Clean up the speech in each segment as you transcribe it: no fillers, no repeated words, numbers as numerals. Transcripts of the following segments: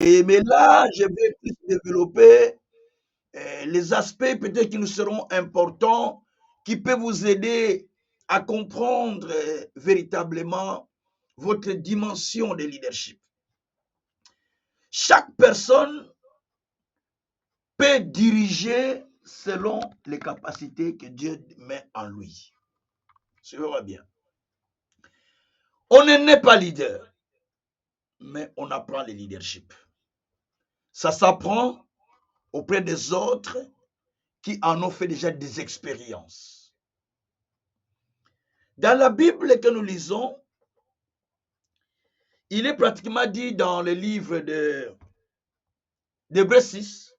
Mais là, je vais plus développer les aspects peut-être qui nous seront importants, qui peuvent vous aider à comprendre véritablement votre dimension de leadership. Chaque personne peut diriger selon les capacités que Dieu met en lui. Suivez-moi bien. On ne naît pas leader, mais on apprend le leadership. Ça s'apprend auprès des autres qui en ont fait déjà des expériences. Dans la Bible que nous lisons, il est pratiquement dit dans le livre d'Hébreux 6,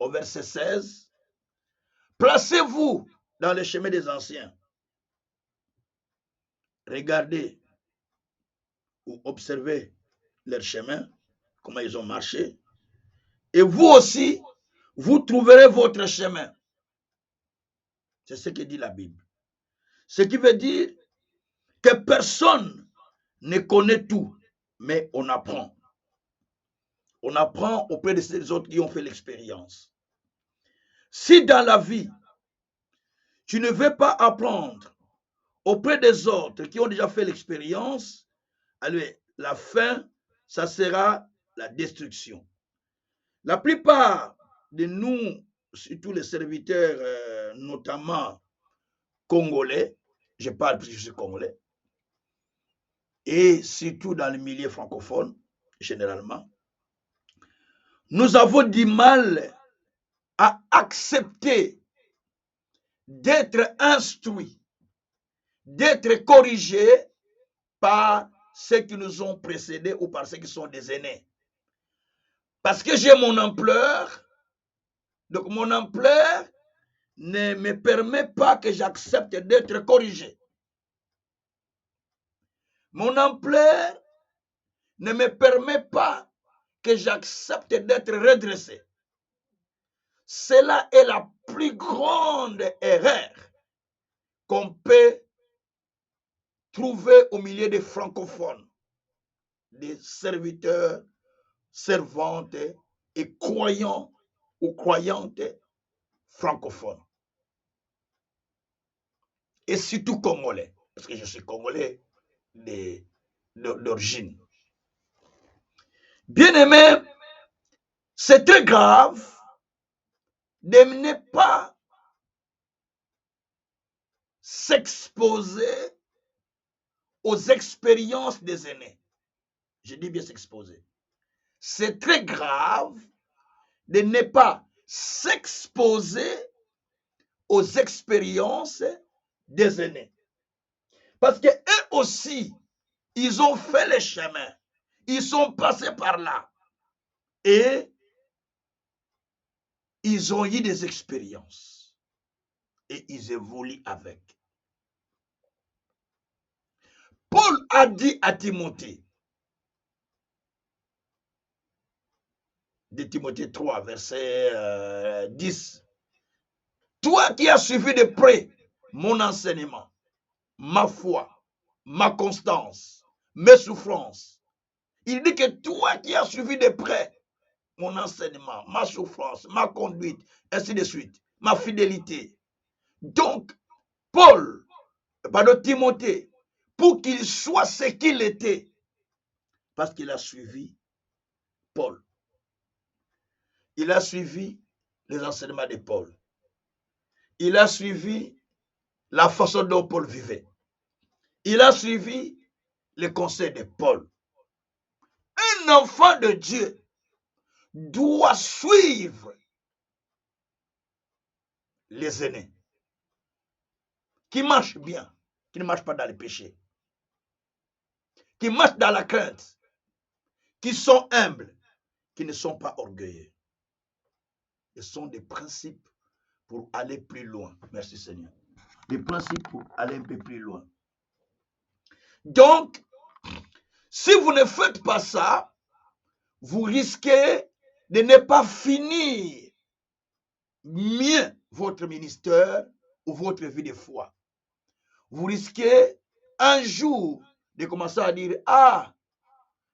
au verset 16, placez-vous dans le chemin des anciens. Regardez ou observez leur chemin, comment ils ont marché. Et vous aussi, vous trouverez votre chemin. C'est ce que dit la Bible. Ce qui veut dire que personne ne connaît tout, mais on apprend. On apprend auprès de ces autres qui ont fait l'expérience. Si dans la vie, tu ne veux pas apprendre auprès des autres qui ont déjà fait l'expérience, alors la fin, ça sera la destruction. La plupart de nous, surtout les serviteurs, notamment congolais, je parle parce que je suis congolais, et surtout dans le milieu francophone, généralement, nous avons du mal à accepter d'être instruits, d'être corrigés par ceux qui nous ont précédés ou par ceux qui sont des aînés. Parce que j'ai mon ampleur, donc mon ampleur ne me permet pas que j'accepte d'être corrigé. Mon ampleur ne me permet pas que j'accepte d'être redressé. Cela est la plus grande erreur qu'on peut trouver au milieu des francophones, des serviteurs, servantes et croyants ou croyantes francophones. Et surtout congolais, parce que je suis congolais d'origine. Bien aimé, c'est très grave de ne pas s'exposer aux expériences des aînés. Je dis bien s'exposer. C'est très grave de ne pas s'exposer aux expériences des aînés. Parce qu'eux aussi, ils ont fait le chemin. Ils sont passés par là. Et ils ont eu des expériences. Et ils évoluent avec. Paul a dit à Timothée, de Timothée 3, verset 10, toi qui as suivi de près mon enseignement, ma foi, ma constance, mes souffrances. Il dit que toi qui as suivi de près mon enseignement, ma souffrance, ma conduite, ainsi de suite, ma fidélité. Donc, Timothée, pour qu'il soit ce qu'il était, parce qu'il a suivi Paul. Il a suivi les enseignements de Paul. Il a suivi la façon dont Paul vivait. Il a suivi les conseils de Paul. Un enfant de Dieu doit suivre les aînés qui marchent bien, qui ne marchent pas dans les péchés, qui marchent dans la crainte, qui sont humbles, qui ne sont pas orgueilleux. Ce sont des principes pour aller plus loin. Merci Seigneur. Des principes pour aller un peu plus loin. Donc, si vous ne faites pas ça, vous risquez de ne pas finir mieux votre ministère ou votre vie de foi. Vous risquez un jour de commencer à dire, ah,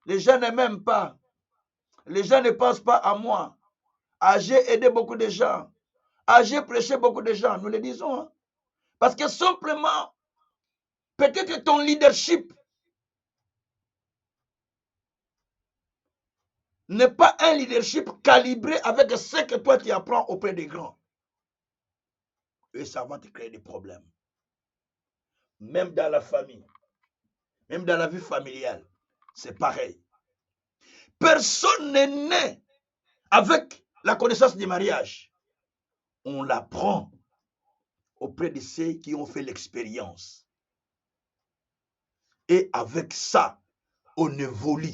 les gens ne m'aiment pas. les gens ne pensent pas à moi. Ah, j'ai aidé beaucoup de gens. Ah, j'ai prêché beaucoup de gens. Nous le disons. Hein? Parce que simplement, peut-être ton leadership n'est pas un leadership calibré avec ce que toi tu apprends auprès des grands. Et ça va te créer des problèmes. Même dans la famille, même dans la vie familiale, c'est pareil. Personne n'est né avec la connaissance du mariage. On l'apprend auprès de ceux qui ont fait l'expérience. Et avec ça, on évolue.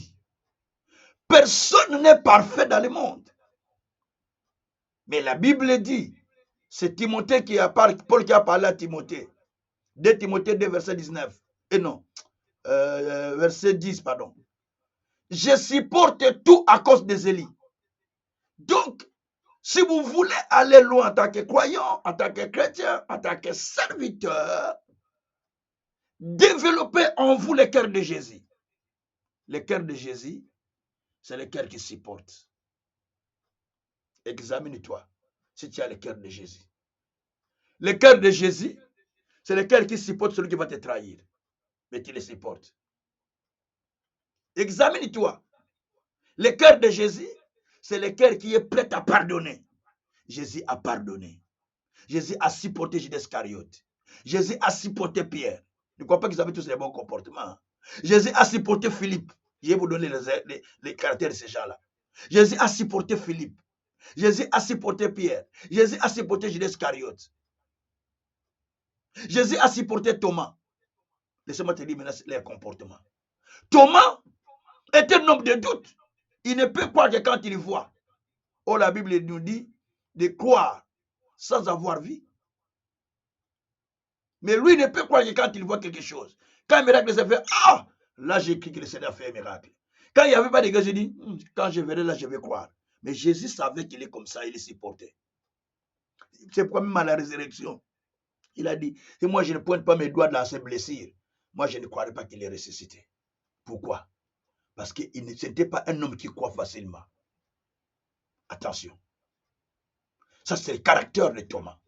Personne n'est parfait dans le monde. Mais la Bible dit, c'est Timothée qui a parlé, Paul qui a parlé à Timothée. 2 Timothée 2, verset 19. Et non, verset 10, pardon. Je supporte tout à cause des Élis. Donc, si vous voulez aller loin en tant que croyant, en tant que chrétien, en tant que serviteur, développez en vous le cœur de Jésus. Le cœur de Jésus, c'est le cœur qui supporte. Examine-toi si tu as le cœur de Jésus. Le cœur de Jésus, c'est le cœur qui supporte celui qui va te trahir, mais tu le supportes. Examine-toi. Le cœur de Jésus, c'est le cœur qui est prêt à pardonner. Jésus a pardonné. Jésus a supporté Judas Iscariote. Jésus a supporté Pierre. Ne crois pas qu'ils avaient tous les bons comportements. Jésus a supporté Philippe. Je vais vous donner les caractères de ces gens-là. Jésus a supporté Philippe. Jésus a supporté Pierre. Jésus a supporté Judas Iscariote. Jésus a supporté Thomas. Laissez-moi te dire maintenant leur comportement. Thomas est un homme de doute. Il ne peut croire que quand il voit. Oh, la Bible nous dit de croire sans avoir vu. Mais lui ne peut croire que quand il voit quelque chose. Quand un miracle s'est fait, ah, là j'ai cru que le Seigneur a fait un miracle. Quand il n'y avait pas de gars, j'ai dit, quand je verrai là, je vais croire. Mais Jésus savait qu'il est comme ça, il est supporté. C'est pourquoi même à la résurrection, il a dit, et moi je ne pointe pas mes doigts dans ses blessures. Moi je ne croirais pas qu'il est ressuscité. Pourquoi? Parce que ce n'était pas un homme qui croit facilement. Attention. Ça c'est le caractère de Thomas.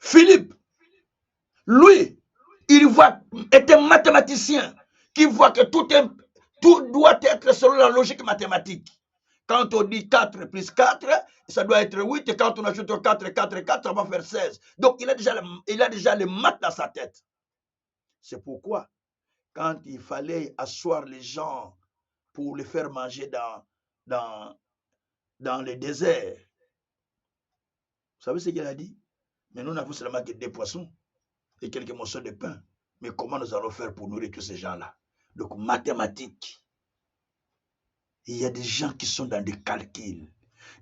Philippe, lui, il est un mathématicien qui voit que tout doit être selon la logique mathématique. Quand on dit 4 plus 4, ça doit être 8. Et quand on ajoute 4, 4, 4, ça va faire 16. Donc, il a déjà les maths dans sa tête. C'est pourquoi, quand il fallait asseoir les gens pour les faire manger dans le désert, vous savez ce qu'il a dit? Mais nous n'avons seulement que 2 poissons et quelques morceaux de pain. Mais comment nous allons faire pour nourrir tous ces gens-là? Donc, mathématiques. Il y a des gens qui sont dans des calculs.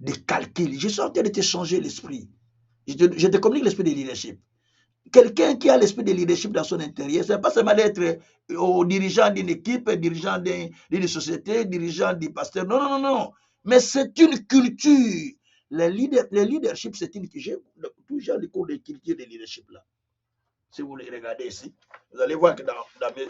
Des calculs. Je suis en train de te changer l'esprit. Je te communique l'esprit de leadership. Quelqu'un qui a l'esprit de leadership dans son intérieur, ce n'est pas seulement d'être au dirigeant d'une équipe, dirigeant d'une société, dirigeant du pasteur. Non, non, non, non. Mais c'est une culture. Le leadership, c'est une culture. J'ai toujours les cours de culture de leadership là. Si vous les regardez ici, vous allez voir que dans mes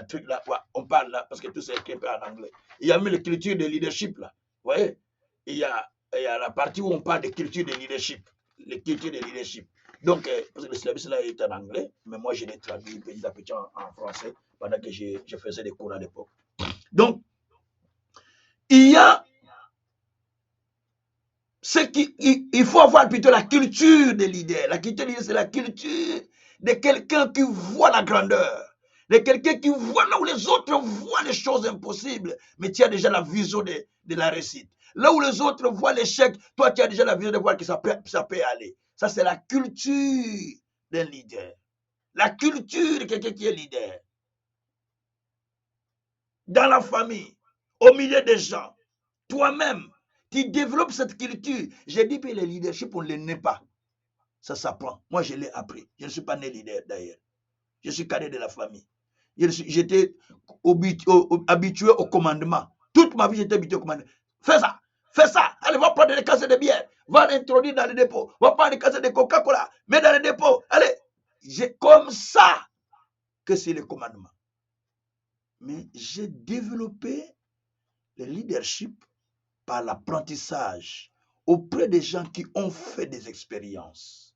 trucs là, on parle là, parce que tout c'est écrit en anglais. Il y a même les cultures de leadership là. Vous voyez? Il y a la partie où on parle de culture de leadership. Les cultures de leadership. Donc, parce que le service là est en anglais, mais moi je l'ai traduit petit à petit en français pendant que je faisais des cours à l'époque. Donc, il y a il faut avoir plutôt la culture des leaders. La culture des leaders, c'est la culture de quelqu'un qui voit la grandeur, de quelqu'un qui voit là où les autres voient les choses impossibles, mais tu as déjà la vision de la réussite. Là où les autres voient l'échec, toi tu as déjà la vision de voir que ça peut aller. Ça c'est la culture d'un leader. La culture de quelqu'un qui est leader. Dans la famille, au milieu des gens, toi-même, tu développes cette culture. J'ai dit que le leadership, on ne le naît pas. Ça s'apprend. Moi, je l'ai appris. Je ne suis pas né leader d'ailleurs. Je suis cadet de la famille. J'étais habitué au commandement. Toute ma vie, j'étais habitué au commandement. Fais ça, fais ça. Allez, va prendre des casses de bière. Va l'introduire dans le dépôt. Va prendre des casses de Coca-Cola. Mets dans le dépôt. Allez. Comme ça que c'est le commandement. Mais j'ai développé Le leadership par l'apprentissage auprès des gens qui ont fait des expériences.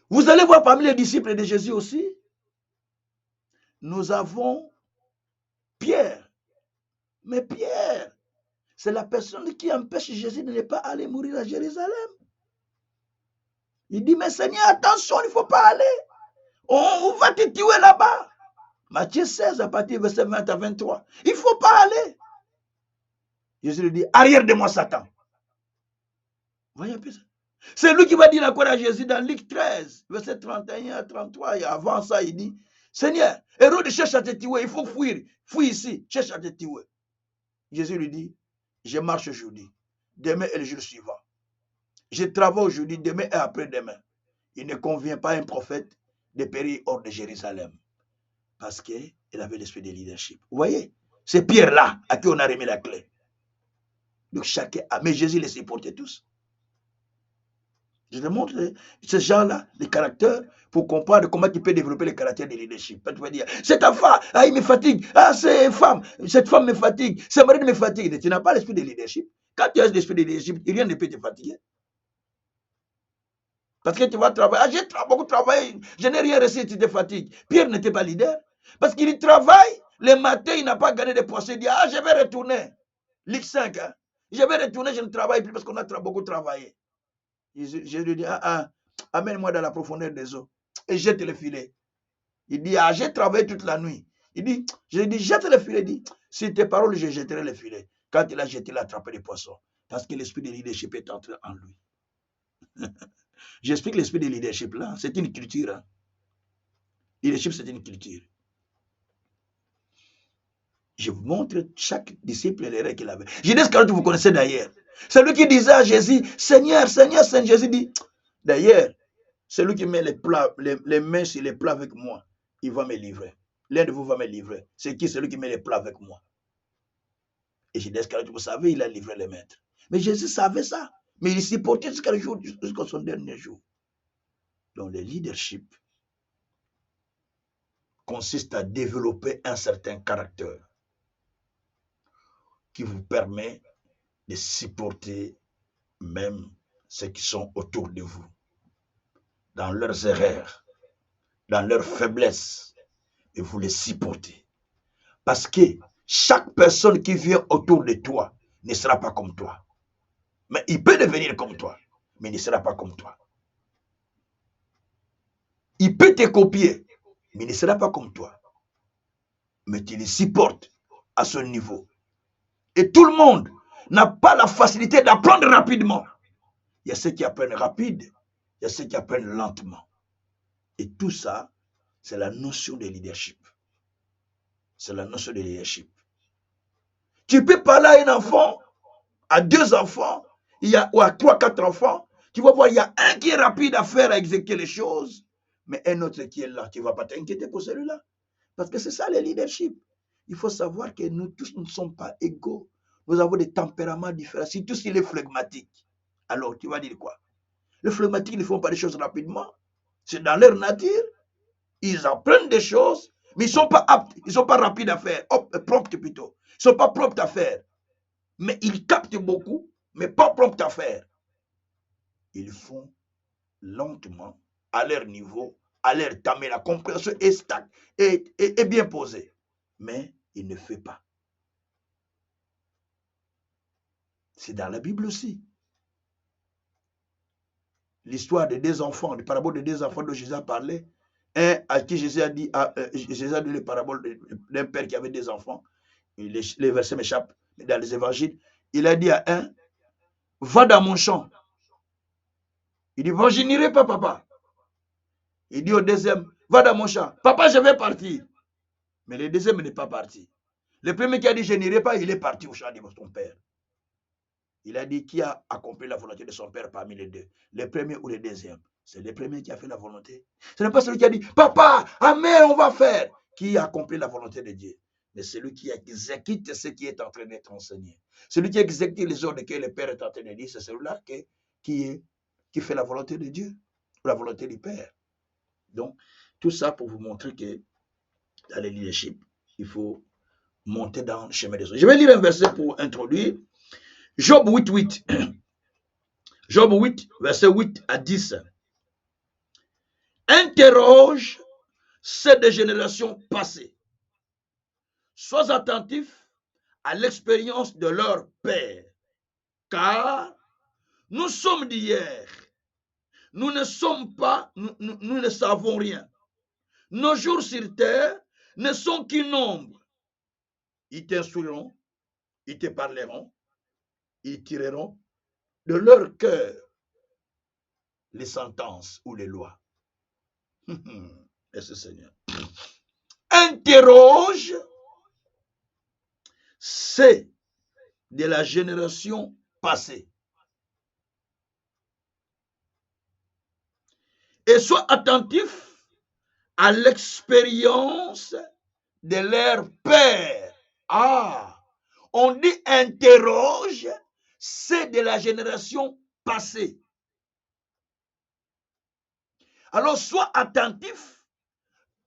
Vous allez voir parmi les disciples de Jésus aussi, nous avons Pierre. Mais Pierre, c'est la personne qui empêche Jésus de ne pas aller mourir à Jérusalem. Il dit, mais Seigneur, attention, il ne faut pas aller. On va te tuer là-bas. Matthieu 16, à partir du verset 20 à 23. Il ne faut pas aller. Jésus lui dit, arrière de moi, Satan. Voyez un peu ça. C'est lui qui va dire encore à Jésus dans Luc 13, verset 31 à 33. Et avant ça, il dit, Seigneur, Hérode cherche à te tuer, il faut fuir. Fuis ici, cherche à te tuer. Jésus lui dit, je marche aujourd'hui. Demain est le jour suivant. Je travaille aujourd'hui, demain et après-demain. Il ne convient pas à un prophète de périr hors de Jérusalem. Parce qu'il avait l'esprit de leadership. Vous voyez, c'est Pierre-là à qui on a remis la clé. Donc chacun a. Mais Jésus les supportait tous. Je te montre ce genre-là, les caractères, pour comprendre comment tu peux développer le caractère de leadership. Tu vas dire, cette femme, ah, il me fatigue. Ah, c'est une femme. Cette femme me fatigue. Ce mari me fatigue. Tu n'as pas l'esprit de leadership. Quand tu as l'esprit de leadership, rien ne peut te fatiguer. Parce que tu vas travailler. Ah, j'ai beaucoup travaillé. Je n'ai rien reçu, tu te fatigues. Pierre n'était pas leader. Parce qu'il travaille. Le matin, il n'a pas gagné de poisson. Il dit, ah, je vais retourner. Luc 5. Hein. Je vais retourner, je ne travaille plus parce qu'on a beaucoup travaillé. Je lui dis, amène-moi dans la profondeur des eaux et jette le filet. Il dit, j'ai travaillé toute la nuit. Il dit, je lui dis, jette le filet. Il dit, si tes paroles, je jetterai le filet. Quand il a jeté, il a attrapé les poissons. Parce que l'esprit de leadership est entré en lui. J'explique l'esprit de leadership là. C'est une culture. Hein. Leadership, c'est une culture. Je vous montre chaque disciple les règles qu'il avait. Judas Iscariote, vous connaissez d'ailleurs. C'est lui qui disait à Jésus, Seigneur, Seigneur, Seigneur. Jésus dit, d'ailleurs, celui qui met les mains sur les plats avec moi, il va me livrer. L'un de vous va me livrer. C'est qui? Celui qui met les plats avec moi. Et Judas Iscariote, vous savez, il a livré les maîtres. Mais Jésus savait ça. Mais il s'y portait jusqu'à son dernier jour. Donc, le leadership consiste à développer un certain caractère qui vous permet de supporter même ceux qui sont autour de vous, dans leurs erreurs, dans leurs faiblesses, et vous les supportez. Parce que chaque personne qui vient autour de toi ne sera pas comme toi. Mais il peut devenir comme toi, mais il ne sera pas comme toi. Il peut te copier, mais il ne sera pas comme toi. Mais tu les supportes à ce niveau. Et tout le monde n'a pas la facilité d'apprendre rapidement. Il y a ceux qui apprennent rapide, il y a ceux qui apprennent lentement. Et tout ça, c'est la notion de leadership. C'est la notion de leadership. Tu peux parler à un enfant, à 2 enfants, ou à 3, 4 enfants. Tu vas voir, il y a un qui est rapide à faire, à exécuter les choses, mais un autre qui est là. Tu ne vas pas t'inquiéter pour celui-là. Parce que c'est ça le leadership. Il faut savoir que nous tous ne sommes pas égaux. Nous avons des tempéraments différents. Surtout s'il est flegmatique. Alors, tu vas dire quoi? Les flegmatiques ne font pas des choses rapidement. C'est dans leur nature. Ils apprennent des choses, mais ils ne sont pas aptes, ils ne sont pas rapides à faire, promptes plutôt. Ils ne sont pas prompts à faire. Mais ils captent beaucoup, mais pas prompts à faire. Ils font lentement, à leur niveau, à leur temps, mais la compréhension est bien posée. Mais ils ne font pas. C'est dans la Bible aussi. L'histoire des 2 enfants, les paraboles des 2 enfants dont Jésus a parlé. Un à qui Jésus a dit les paraboles d'un père qui avait 2 enfants. Les versets m'échappent dans les évangiles. Il a dit à un, va dans mon champ. Il dit, je n'irai pas, papa. Il dit au deuxième, va dans mon champ. Papa, je vais partir. Mais le deuxième n'est pas parti. Le premier qui a dit, je n'irai pas, il est parti au champ de son père. Il a dit, qui a accompli la volonté de son père parmi les 2? Le premier ou le deuxième? C'est le premier qui a fait la volonté. Ce n'est pas celui qui a dit, papa, amen, on va faire. Qui a accompli la volonté de Dieu? Mais celui qui exécute ce qui est en train d'être enseigné. Celui qui exécute les ordres que le Père est en train de dire, c'est celui-là qui fait la volonté de Dieu, la volonté du Père. Donc, tout ça pour vous montrer que dans le leadership, il faut monter dans le chemin des autres. Je vais lire un verset pour introduire. Job 8, 8. Job 8, verset 8 à 10. Interroge ceux des générations passées. Sois attentif à l'expérience de leur père, car nous sommes d'hier. Nous ne sommes pas, nous ne savons rien. Nos jours sur terre ne sont qu'une ombre. Ils t'instruiront, ils te parleront, ils tireront de leur cœur les sentences ou les lois. Merci Seigneur. Interroge, c'est de la génération passée. Et sois attentif à l'expérience de leur père. Ah, on dit interroge, c'est de la génération passée. Alors, sois attentif,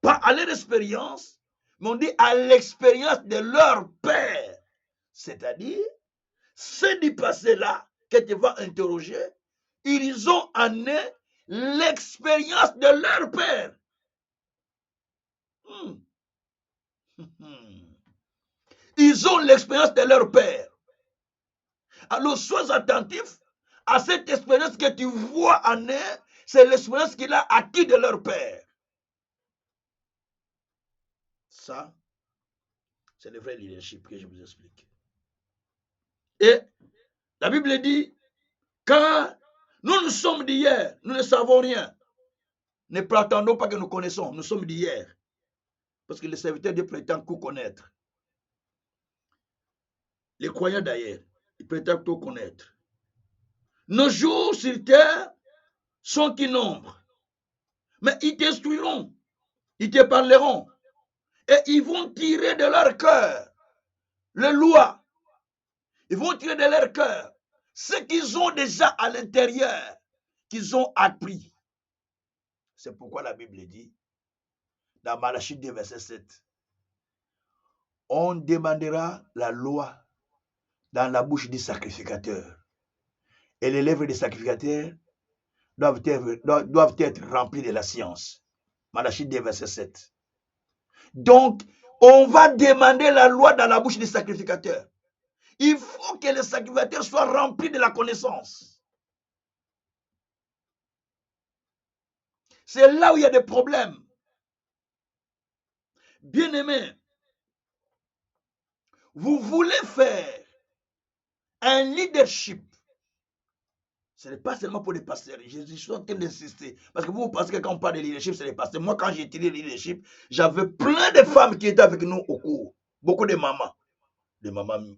pas à leur expérience, mais on dit à l'expérience de leur père. C'est-à-dire, ceux du passé-là que tu vas interroger, ils ont en eux l'expérience de leur père. Ils ont l'expérience de leur père. Alors, sois attentif à cette expérience que tu vois en eux, c'est l'expérience qu'il a acquis de leur père. Ça, c'est le vrai leadership que je vous explique. Et la Bible dit, car nous sommes d'hier, nous ne savons rien. Ne prétendons pas que nous connaissons, nous sommes d'hier. Parce que les serviteurs de Dieu prétendent tout connaître. Les croyants d'ailleurs, ils prétendent tout connaître. Nos jours sur terre sont qu'une ombre. Mais ils t'instruiront, ils te parleront. Et ils vont tirer de leur cœur les lois. Ils vont tirer de leur cœur ce qu'ils ont déjà à l'intérieur, qu'ils ont appris. C'est pourquoi la Bible dit, dans Malachie 2, verset 7, on demandera la loi dans la bouche du sacrificateur. Et les lèvres des sacrificateurs doivent être remplies de la science. Malachie 2, verset 7. Donc, on va demander la loi dans la bouche des sacrificateurs. Il faut que les sacrificateurs soient remplis de la connaissance. C'est là où il y a des problèmes. Bien-aimés, vous voulez faire un leadership. Ce n'est pas seulement pour les pasteurs. Je suis en train d'insister. Parce que vous pensez que quand on parle de leadership, c'est les pasteurs. Moi, quand j'ai étudié le leadership, j'avais plein de femmes qui étaient avec nous au cours. Beaucoup de mamans. Des mamans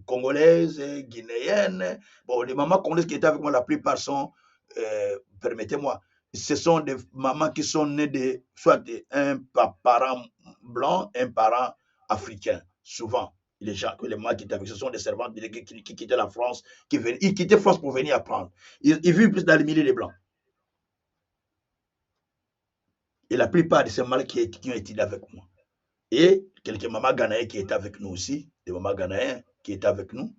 congolaises, guinéennes. Bon, les mamans congolaises qui étaient avec moi, la plupart sont, permettez-moi, ce sont des mamans qui sont nées de soit un parent blanc, un parent africain, souvent. Les gens, les mamans qui étaient avec, ce sont des servantes qui quittaient la France, ils quittaient la France pour venir apprendre. Ils vivent plus dans le milieu des blancs. Et la plupart de ces mamans qui ont étudié avec moi. Et quelques mamans ghanéennes qui étaient avec nous aussi, des mamans ghanéennes qui étaient avec nous,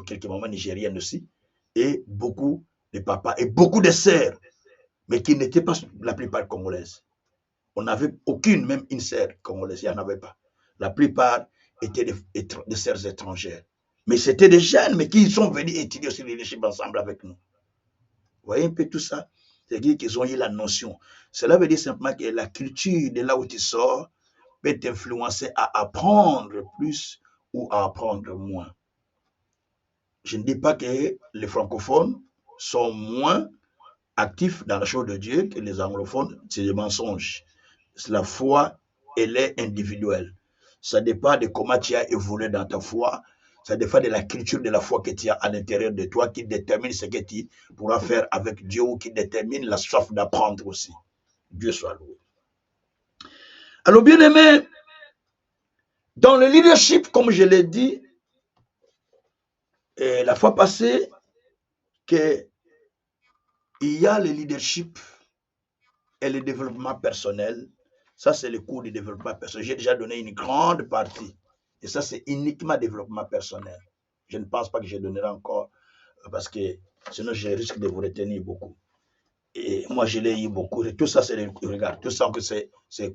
quelques mamans nigériennes aussi, et beaucoup de papas et beaucoup de sœurs, mais qui n'étaient pas la plupart congolaises. On n'avait aucune, même une sœur congolaise, il n'y en avait pas. La plupart étaient des sœurs étrangères. Mais c'était des jeunes, mais qui sont venus étudier aussi le leadership ensemble avec nous. Vous voyez un peu tout ça? C'est-à-dire qu'ils ont eu la notion. Cela veut dire simplement que la culture de là où tu sors peut t'influencer à apprendre plus ou à apprendre moins. Je ne dis pas que les francophones sont moins actifs dans la chose de Dieu que les anglophones, c'est des mensonges. La foi, elle est individuelle. Ça dépend de comment tu as évolué dans ta foi. Ça dépend de la culture de la foi que tu as à l'intérieur de toi qui détermine ce que tu pourras faire avec Dieu ou qui détermine la soif d'apprendre aussi. Dieu soit loué. Alors, bien aimé, dans le leadership, comme je l'ai dit, la fois passée, qu'il y a le leadership et le développement personnel Ça, c'est le cours du développement personnel. J'ai déjà donné une grande partie. Et ça, c'est uniquement développement personnel. Je ne pense pas que je donnerai encore, parce que sinon, je risque de vous retenir beaucoup. Et moi, je l'ai eu beaucoup. Et tout ça, c'est regarde, tout ça, ce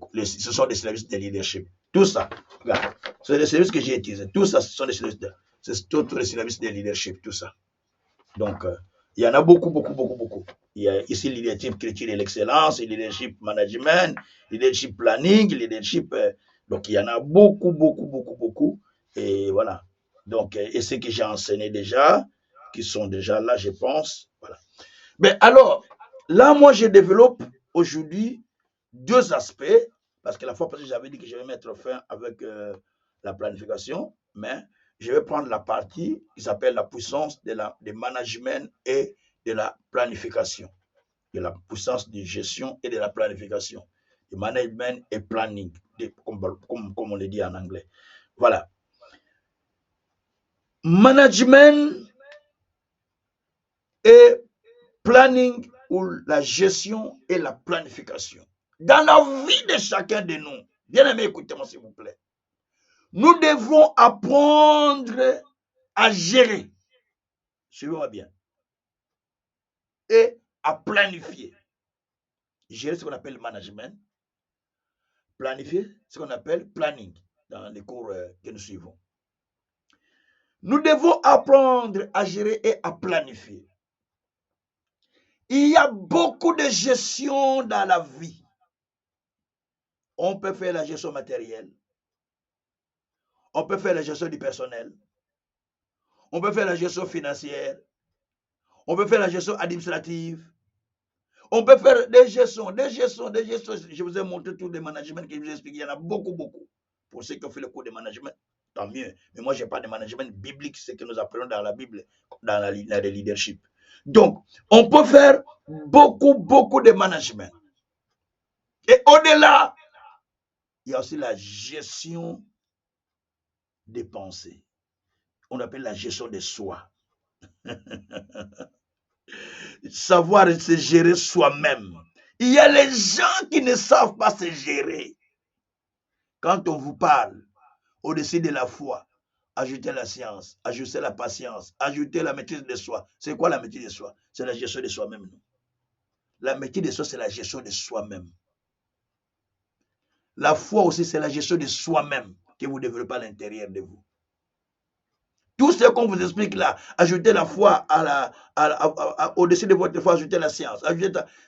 sont des services de leadership. Tout ça, regarde, c'est les services que j'ai utilisés. Tout ça, ce sont des services de leadership, tout ça. Donc, il y en a beaucoup, beaucoup, beaucoup, beaucoup. Il y a ici leadership culture et l'excellence, leadership management, leadership planning, leadership. Donc, il y en a beaucoup, beaucoup, beaucoup, beaucoup. Et voilà. Donc, et ceux que j'ai enseignés déjà, qui sont déjà là, je pense. Voilà. Mais alors, là, moi, je développe aujourd'hui deux aspects, parce que la fois passée, j'avais dit que je vais mettre fin avec la planification, mais je vais prendre la partie qui s'appelle la puissance de management et de la planification, de la puissance de gestion et de la planification, de management et planning, comme on le dit en anglais. Voilà. Management et planning ou la gestion et la planification. Dans la vie de chacun de nous, bien aimé, écoutez-moi s'il vous plaît, nous devons apprendre à gérer, suivez-moi bien, et à planifier. Gérer ce qu'on appelle le management, planifier ce qu'on appelle planning dans les cours que nous suivons. Nous devons apprendre à gérer et à planifier. Il y a beaucoup de gestion dans la vie. On peut faire la gestion matérielle. On peut faire la gestion du personnel. On peut faire la gestion financière. On peut faire la gestion administrative. On peut faire des gestions. Je vous ai montré tous les managements que je vous ai expliqué. Il y en a beaucoup, beaucoup. Pour ceux qui ont fait le cours de management, tant mieux. Mais moi, je n'ai pas de management biblique, ce que nous apprenons dans la Bible, dans le leadership. Donc, on peut faire beaucoup, beaucoup de management. Et au-delà, il y a aussi la gestion des pensées. On appelle la gestion de soi. Savoir se gérer soi-même. Il y a les gens qui ne savent pas se gérer. Quand on vous parle, au-dessus de la foi, ajoutez la science, ajoutez la patience, ajoutez la maîtrise de soi. C'est quoi la maîtrise de soi? C'est la gestion de soi-même. La maîtrise de soi, c'est la gestion de soi-même. La foi aussi, c'est la gestion de soi-même que vous développez à l'intérieur de vous. Tout ce qu'on vous explique là, ajoutez la foi au-dessus de votre foi, ajoutez la science.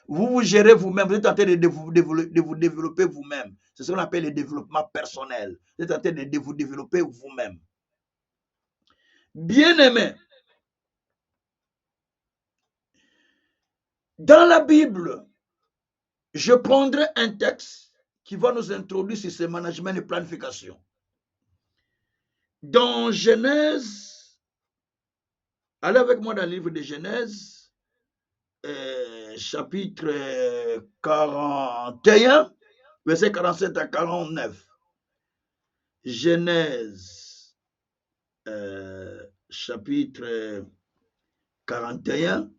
Vous vous gérez vous-même, vous êtes en train de vous développer vous-même. C'est ce qu'on appelle le développement personnel. Vous êtes en train de vous développer vous-même. Bien-aimés, dans la Bible, je prendrai un texte qui va nous introduire sur ce management et planification. Dans Genèse, allez avec moi dans le livre de Genèse, chapitre 41, verset 47 à 49. Genèse, chapitre 41,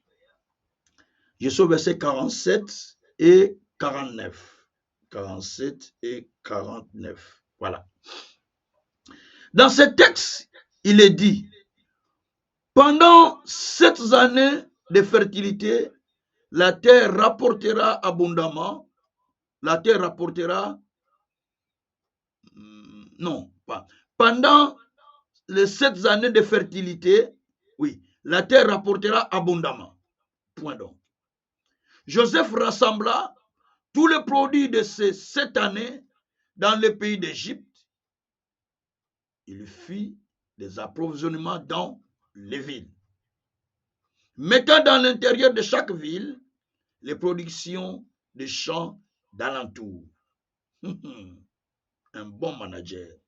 je suis au verset 47 et 49. 47 et 49. Voilà. Dans ce texte, il est dit, pendant 7 années de fertilité, la terre rapportera abondamment. La terre rapportera... Non, pas. Pendant les 7 années de fertilité, oui, la terre rapportera abondamment. Point donc. Joseph rassembla tous les produits de ces 7 années dans le pays d'Égypte. Il fit des approvisionnements dans les villes, mettant dans l'intérieur de chaque ville les productions des champs d'alentour. Un bon manager.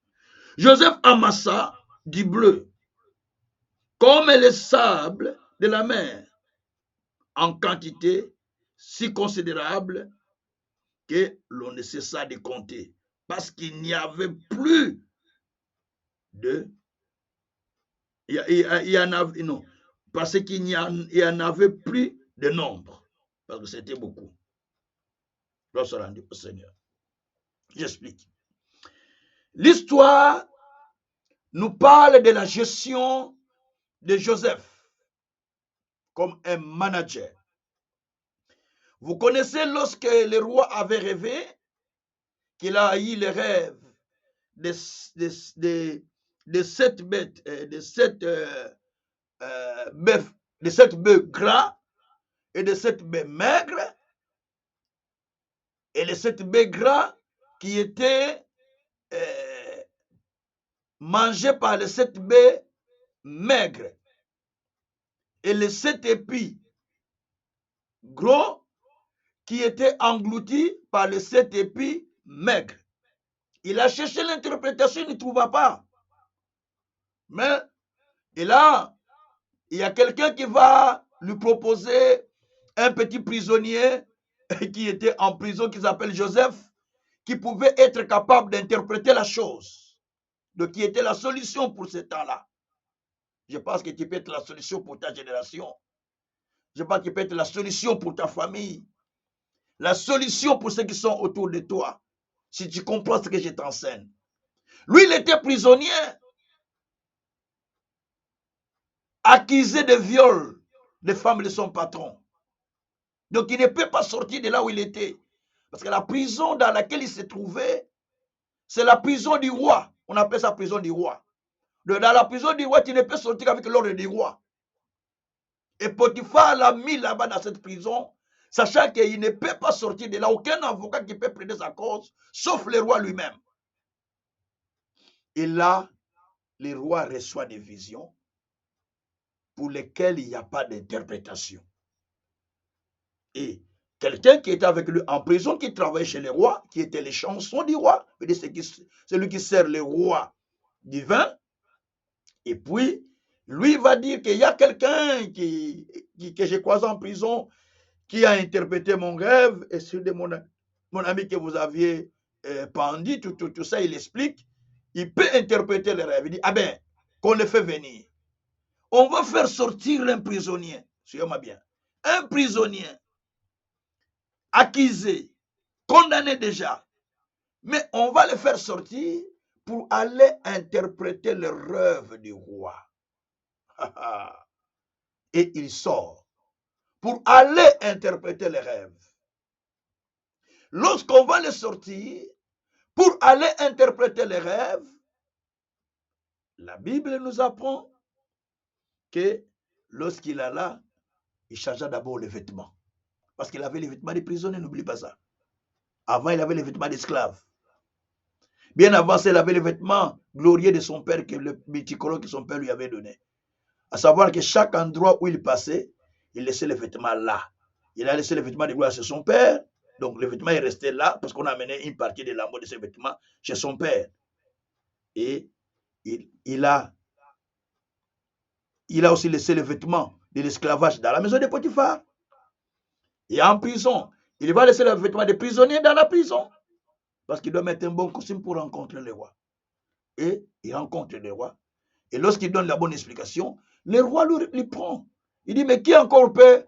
Joseph amassa du bleu comme le sable de la mer en quantité si considérable que l'on ne cessa de compter parce qu'il n'y avait plus de... Il y en avait, non, parce qu'il n'y en avait plus de nombre, parce que c'était beaucoup. Lorsqu'on rendu au Seigneur. J'explique. L'histoire nous parle de la gestion de Joseph comme un manager. Vous connaissez lorsque le roi avait rêvé, qu'il a eu le rêve de 7 bêtes, de 7 bœufs, de 7 bœufs gras et de 7 bœufs maigres, et les 7 bœufs gras qui étaient mangés par les 7 bœufs maigres, et les 7 épis gros qui étaient engloutis par les 7 épis maigres. Il a cherché l'interprétation, il ne trouva pas. Mais et là, il y a quelqu'un qui va lui proposer un petit prisonnier qui était en prison, qui s'appelle Joseph, qui pouvait être capable d'interpréter la chose. Donc, qui était la solution pour ce temps-là. Je pense que tu peux être la solution pour ta génération. Je pense qu'il peut être la solution pour ta famille. La solution pour ceux qui sont autour de toi. Si tu comprends ce que je t'enseigne. Lui, il était prisonnier. Accusé de viol des femmes de son patron. Donc, il ne peut pas sortir de là où il était. Parce que la prison dans laquelle il se trouvait, c'est la prison du roi. On appelle ça prison du roi. Dans la prison du roi, tu ne peux sortir qu'avec l'ordre du roi. Et Potiphar l'a mis là-bas dans cette prison, sachant qu'il ne peut pas sortir de là. Aucun avocat qui peut plaider sa cause, sauf le roi lui-même. Et là, le roi reçoit des visions pour lesquelles il n'y a pas d'interprétation. Et quelqu'un qui était avec lui en prison, qui travaillait chez le roi, qui était les chansons du roi, celui qui sert le roi divin, et puis lui va dire qu'il y a quelqu'un que j'ai croisé en prison qui a interprété mon rêve, et celui de mon ami que vous aviez pendu, tout ça, il explique. Il peut interpréter le rêve. Il dit, ah ben, qu'on le fait venir. On va faire sortir un prisonnier. Suivez-moi bien. Un prisonnier accusé, condamné déjà. Mais on va le faire sortir pour aller interpréter le rêve du roi. Et il sort pour aller interpréter les rêves. Lorsqu'on va le sortir pour aller interpréter les rêves, la Bible nous apprend que lorsqu'il est là, il changea d'abord les vêtements. Parce qu'il avait les vêtements des prisonniers, n'oublie pas ça. Avant, il avait les vêtements d'esclaves. Bien avant, il avait les vêtements glorieux de son père, que le multicolore que son père lui avait donné. À savoir que chaque endroit où il passait, il laissait les vêtements là. Il a laissé les vêtements de gloire chez son père. Donc, le vêtement est resté là parce qu'on a amené une partie de l'amour de ses vêtements chez son père. Et il a aussi laissé les vêtements de l'esclavage dans la maison de Potiphar. Et en prison, il va laisser les vêtements des prisonniers dans la prison. Parce qu'il doit mettre un bon costume pour rencontrer le roi. Et il rencontre le roi. Et lorsqu'il donne la bonne explication, le roi lui prend. Il dit, mais qui encore peut...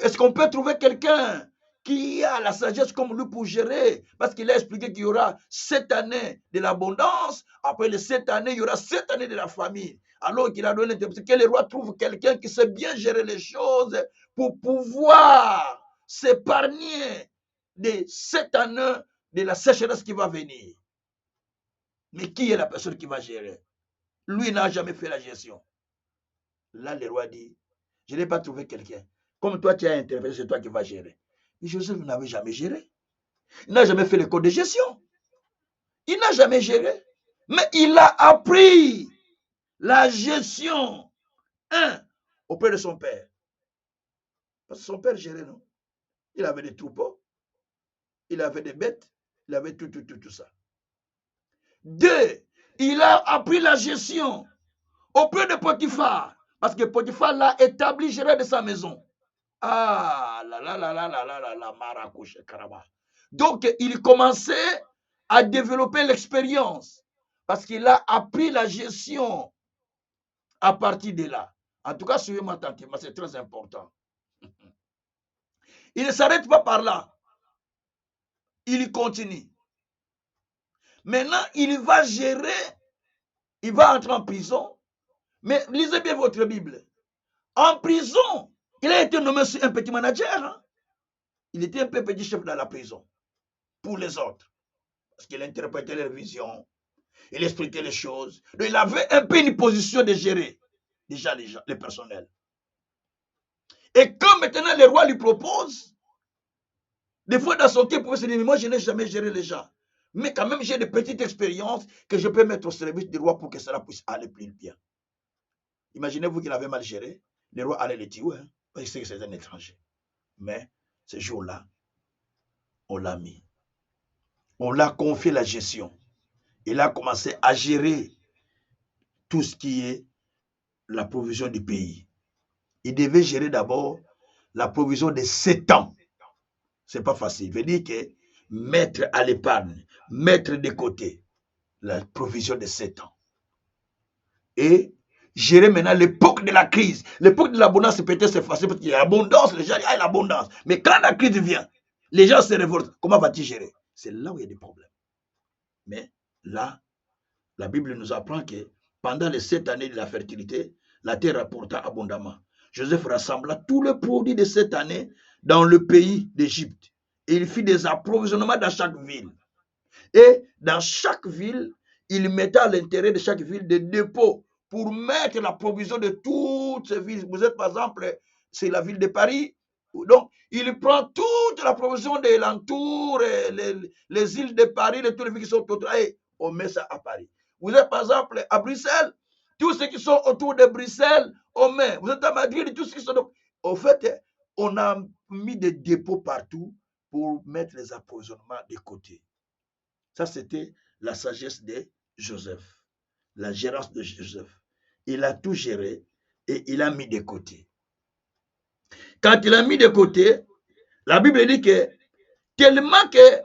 Est-ce qu'on peut trouver quelqu'un qui a la sagesse comme lui pour gérer? Parce qu'il a expliqué qu'il y aura 7 années de l'abondance. Après les 7 années, il y aura 7 années de la famine. Alors qu'il a donné l'interprétation, que le roi trouve quelqu'un qui sait bien gérer les choses pour pouvoir s'épargner de 7 années de la sécheresse qui va venir. Mais qui est la personne qui va gérer? Lui n'a jamais fait la gestion. Là, le roi dit, je n'ai pas trouvé quelqu'un. Comme toi, tu as interprété, c'est toi qui vas gérer. Mais Joseph n'avait jamais géré. Il n'a jamais fait le code de gestion. Il n'a jamais géré. Mais il a appris la gestion, auprès de son père. Parce que son père gérait, non? Il avait des troupeaux, il avait des bêtes, il avait tout ça. 2, il a appris la gestion auprès de Potiphar. Parce que Potiphar l'a établi gérant de sa maison. Ah, marakouche, karaba. Donc, il commençait à développer l'expérience. Parce qu'il a appris la gestion à partir de là. En tout cas, suivez-moi attentivement, c'est très important. Il ne s'arrête pas par là. Il continue. Maintenant, il va gérer, il va entrer en prison. Mais lisez bien votre Bible. En prison, il a été nommé un petit manager. Hein? Il était un peu petit chef dans la prison pour les autres. Parce qu'il interprétait les visions, il expliquait les choses. Donc, il avait un peu une position de gérer déjà les personnels. Et quand maintenant le roi lui propose, des fois dans son cœur, il pouvait se dire, moi je n'ai jamais géré les gens. Mais quand même, j'ai des petites expériences que je peux mettre au service du roi pour que cela puisse aller plus bien. Imaginez-vous qu'il avait mal géré, le roi allait le tuer, hein, parce que c'est un étranger. Mais ce jour-là, on l'a mis. On l'a confié la gestion. Il a commencé à gérer tout ce qui est la provision du pays. Il devait gérer d'abord la provision de 7 ans. Ce n'est pas facile. Il veut dire que mettre à l'épargne, mettre de côté la provision de 7 ans. Et gérer maintenant l'époque de la crise. L'époque de l'abondance, peut-être c'est facile parce qu'il y a l'abondance, les gens disent, ah, l'abondance. Mais quand la crise vient, les gens se révoltent. Comment va-t-il gérer? C'est là où il y a des problèmes. Mais là, la Bible nous apprend que pendant les 7 années de la fertilité, la terre rapporta abondamment. Joseph rassembla tous les produits de cette année dans le pays d'Égypte. Et il fit des approvisionnements dans chaque ville. Et dans chaque ville, il mettait à l'intérieur de chaque ville des dépôts pour mettre la provision de toutes ces villes. Vous êtes par exemple, c'est la ville de Paris. Donc, il prend toute la provision de l'entour, les îles de Paris, de toutes les villes qui sont autour, et on met ça à Paris. Vous êtes par exemple à Bruxelles, tous ceux qui sont autour de Bruxelles, on met. Vous êtes à Madrid, tous ceux qui sont... Donc, en fait, on a mis des dépôts partout pour mettre les approvisionnements de côté. Ça, c'était la sagesse de Joseph, la gérance de Joseph. Il a tout géré et il a mis de côté. Quand il a mis de côté, la Bible dit que tellement que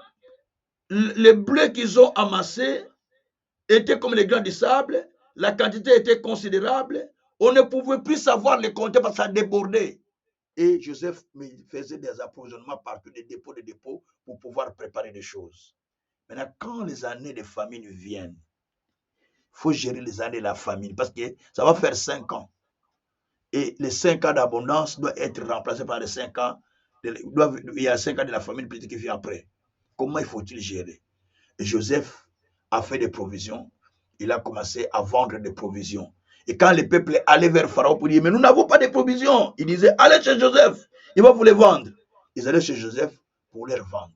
les blés qu'ils ont amassés étaient comme les grains de sable, la quantité était considérable, on ne pouvait plus savoir les compter parce que ça débordait. Et Joseph faisait des approvisionnements partout, des dépôts pour pouvoir préparer des choses. Maintenant, quand les années de famine viennent, il faut gérer les années de la famine parce que ça va faire 5 ans. Et les 5 ans d'abondance doivent être remplacés par les 5 ans. Il y a 5 ans de la famine qui vient après. Comment il faut-il gérer? Et Joseph a fait des provisions. Il a commencé à vendre des provisions. Et quand le peuple allait vers Pharaon pour dire, mais nous n'avons pas de provisions, il disait, allez chez Joseph, il va vous les vendre. Ils allaient chez Joseph pour les vendre.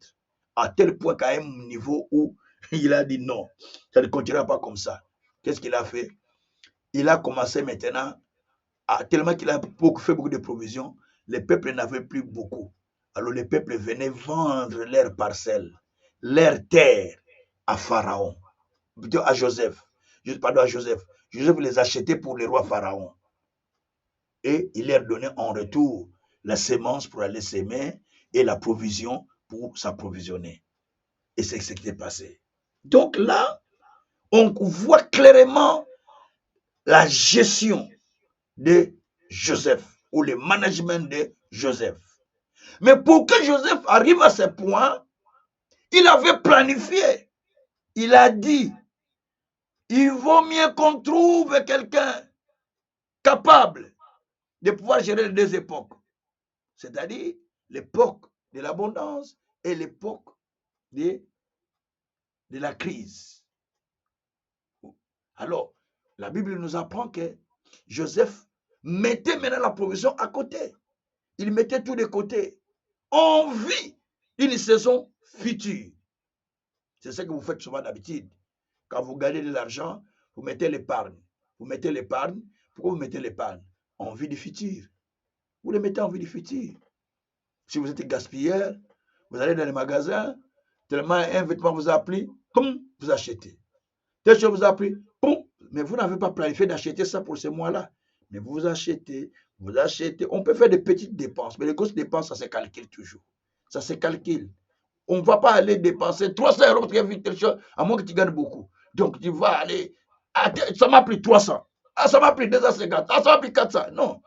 À tel point qu'à un niveau où il a dit non, ça ne continuera pas comme ça. Qu'est-ce qu'il a fait? Il a commencé maintenant, tellement qu'il a fait beaucoup de provisions, les peuples n'avaient plus beaucoup. Alors les peuples venaient vendre leurs parcelles, leurs terres à Pharaon, plutôt à Joseph. Pardon, à Joseph. Joseph les achetait pour le roi Pharaon. Et il leur donnait en retour la semence pour aller s'aimer et la provision pour s'approvisionner. Et c'est ce qui s'est passé. Donc là, on voit clairement la gestion de Joseph ou le management de Joseph. Mais pour que Joseph arrive à ce point, il avait planifié. Il a dit, il vaut mieux qu'on trouve quelqu'un capable de pouvoir gérer les deux époques. C'est-à-dire l'époque de l'abondance et l'époque de la crise. Alors, la Bible nous apprend que Joseph mettait maintenant la provision à côté. Il mettait tout de côté. On vit une saison future. C'est ce que vous faites souvent d'habitude. Quand vous gagnez de l'argent, vous mettez l'épargne. Vous mettez l'épargne. Pourquoi vous mettez l'épargne? En vue du futur. Vous le mettez en vue du futur. Si vous êtes gaspilleur, vous allez dans les magasins, tellement un vêtement vous a plu, vous achetez. Telle chose vous a plu, mais vous n'avez pas planifié d'acheter ça pour ce mois-là. Mais vous achetez, vous achetez. On peut faire des petites dépenses, mais les grosses dépenses, ça se calcule toujours. Ça se calcule. On ne va pas aller dépenser 300 euros pour faire quelque chose, à moins que tu gagnes beaucoup. Donc, tu vas aller, ça m'a pris 300. Ah, ça m'a pris 250. Ah, ça m'a pris 400. Non.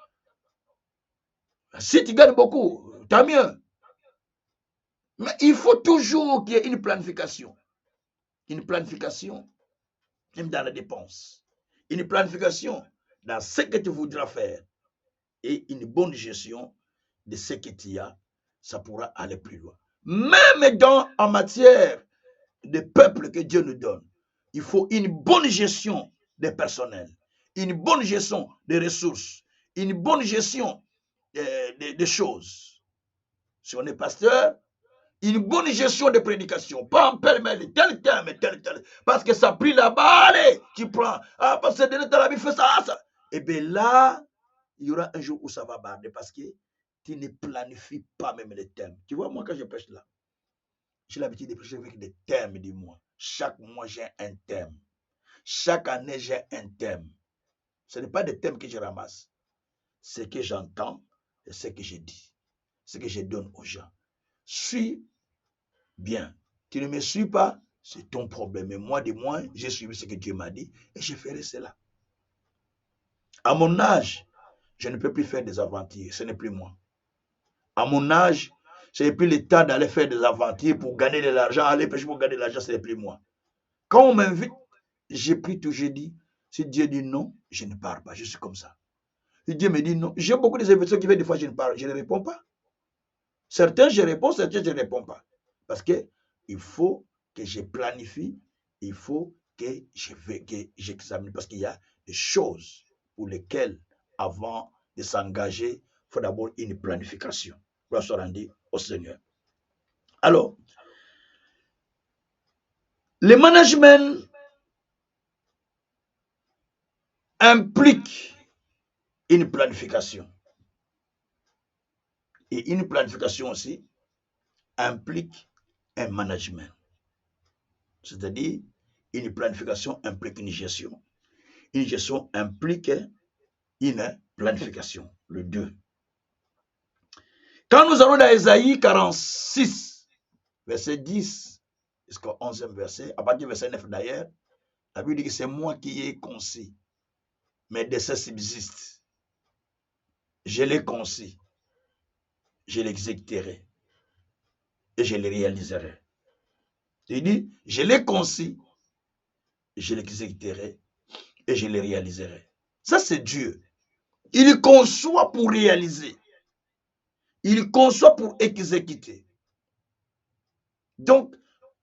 Si tu gagnes beaucoup, tant mieux. Mais il faut toujours qu'il y ait une planification. une planification même dans la dépense, une planification dans ce que tu voudras faire et une bonne gestion de ce que tu as, ça pourra aller plus loin. Même en matière de peuple que Dieu nous donne, il faut une bonne gestion des personnels, une bonne gestion des ressources, une bonne gestion des choses. Si on est pasteur, une bonne gestion de prédication, pas en pêle-mêle, tel thème, parce que ça prie là-bas, allez, tu prends, ah, parce que dans la vie, fais ça, ça. Et bien là, il y aura un jour où ça va barder, parce que tu ne planifies pas même les thèmes. Tu vois, moi, quand je prêche là, j'ai l'habitude de prêcher avec des thèmes du mois. Chaque mois, j'ai un thème. Chaque année, j'ai un thème. Ce n'est pas des thèmes que je ramasse. Ce que j'entends et ce que je dis. Ce que je donne aux gens. Suis bien. Tu ne me suis pas, c'est ton problème. Mais moi, de moi, j'ai suivi ce que Dieu m'a dit et je ferai cela. À mon âge, je ne peux plus faire des aventures. Ce n'est plus moi. À mon âge, je n'ai plus le temps d'aller faire des aventures pour gagner de l'argent. Aller pêcher pour gagner de l'argent, ce n'est plus moi. Quand on m'invite, j'ai pris tout, j'ai dit. Si Dieu dit non, je ne pars pas. Je suis comme ça. Si Dieu me dit non, j'ai beaucoup d'invitations qui viennent des fois, je ne parle, je ne réponds pas. Certains, je réponds, certains, je ne réponds pas. Parce que il faut que je planifie, il faut que j'examine. Parce qu'il y a des choses pour lesquelles, avant de s'engager, il faut d'abord une planification. Gloire soit rendue au Seigneur. Alors, le management implique une planification. Et une planification aussi implique un management. C'est-à-dire, une planification implique une gestion. Une gestion implique une planification. Le 2. Quand nous allons dans Ésaïe 46, verset 10, jusqu'au 11e verset, à partir du verset 9 d'ailleurs, la Bible dit que c'est moi qui ai conçu. Mes desseins subsistent. Je l'ai conçu. Je l'exécuterai. Et je le réaliserai. Il dit, je l'ai conçu. Je l'exécuterai. Et je le réaliserai. Ça, c'est Dieu. Il conçoit pour réaliser. Il conçoit pour exécuter. Donc,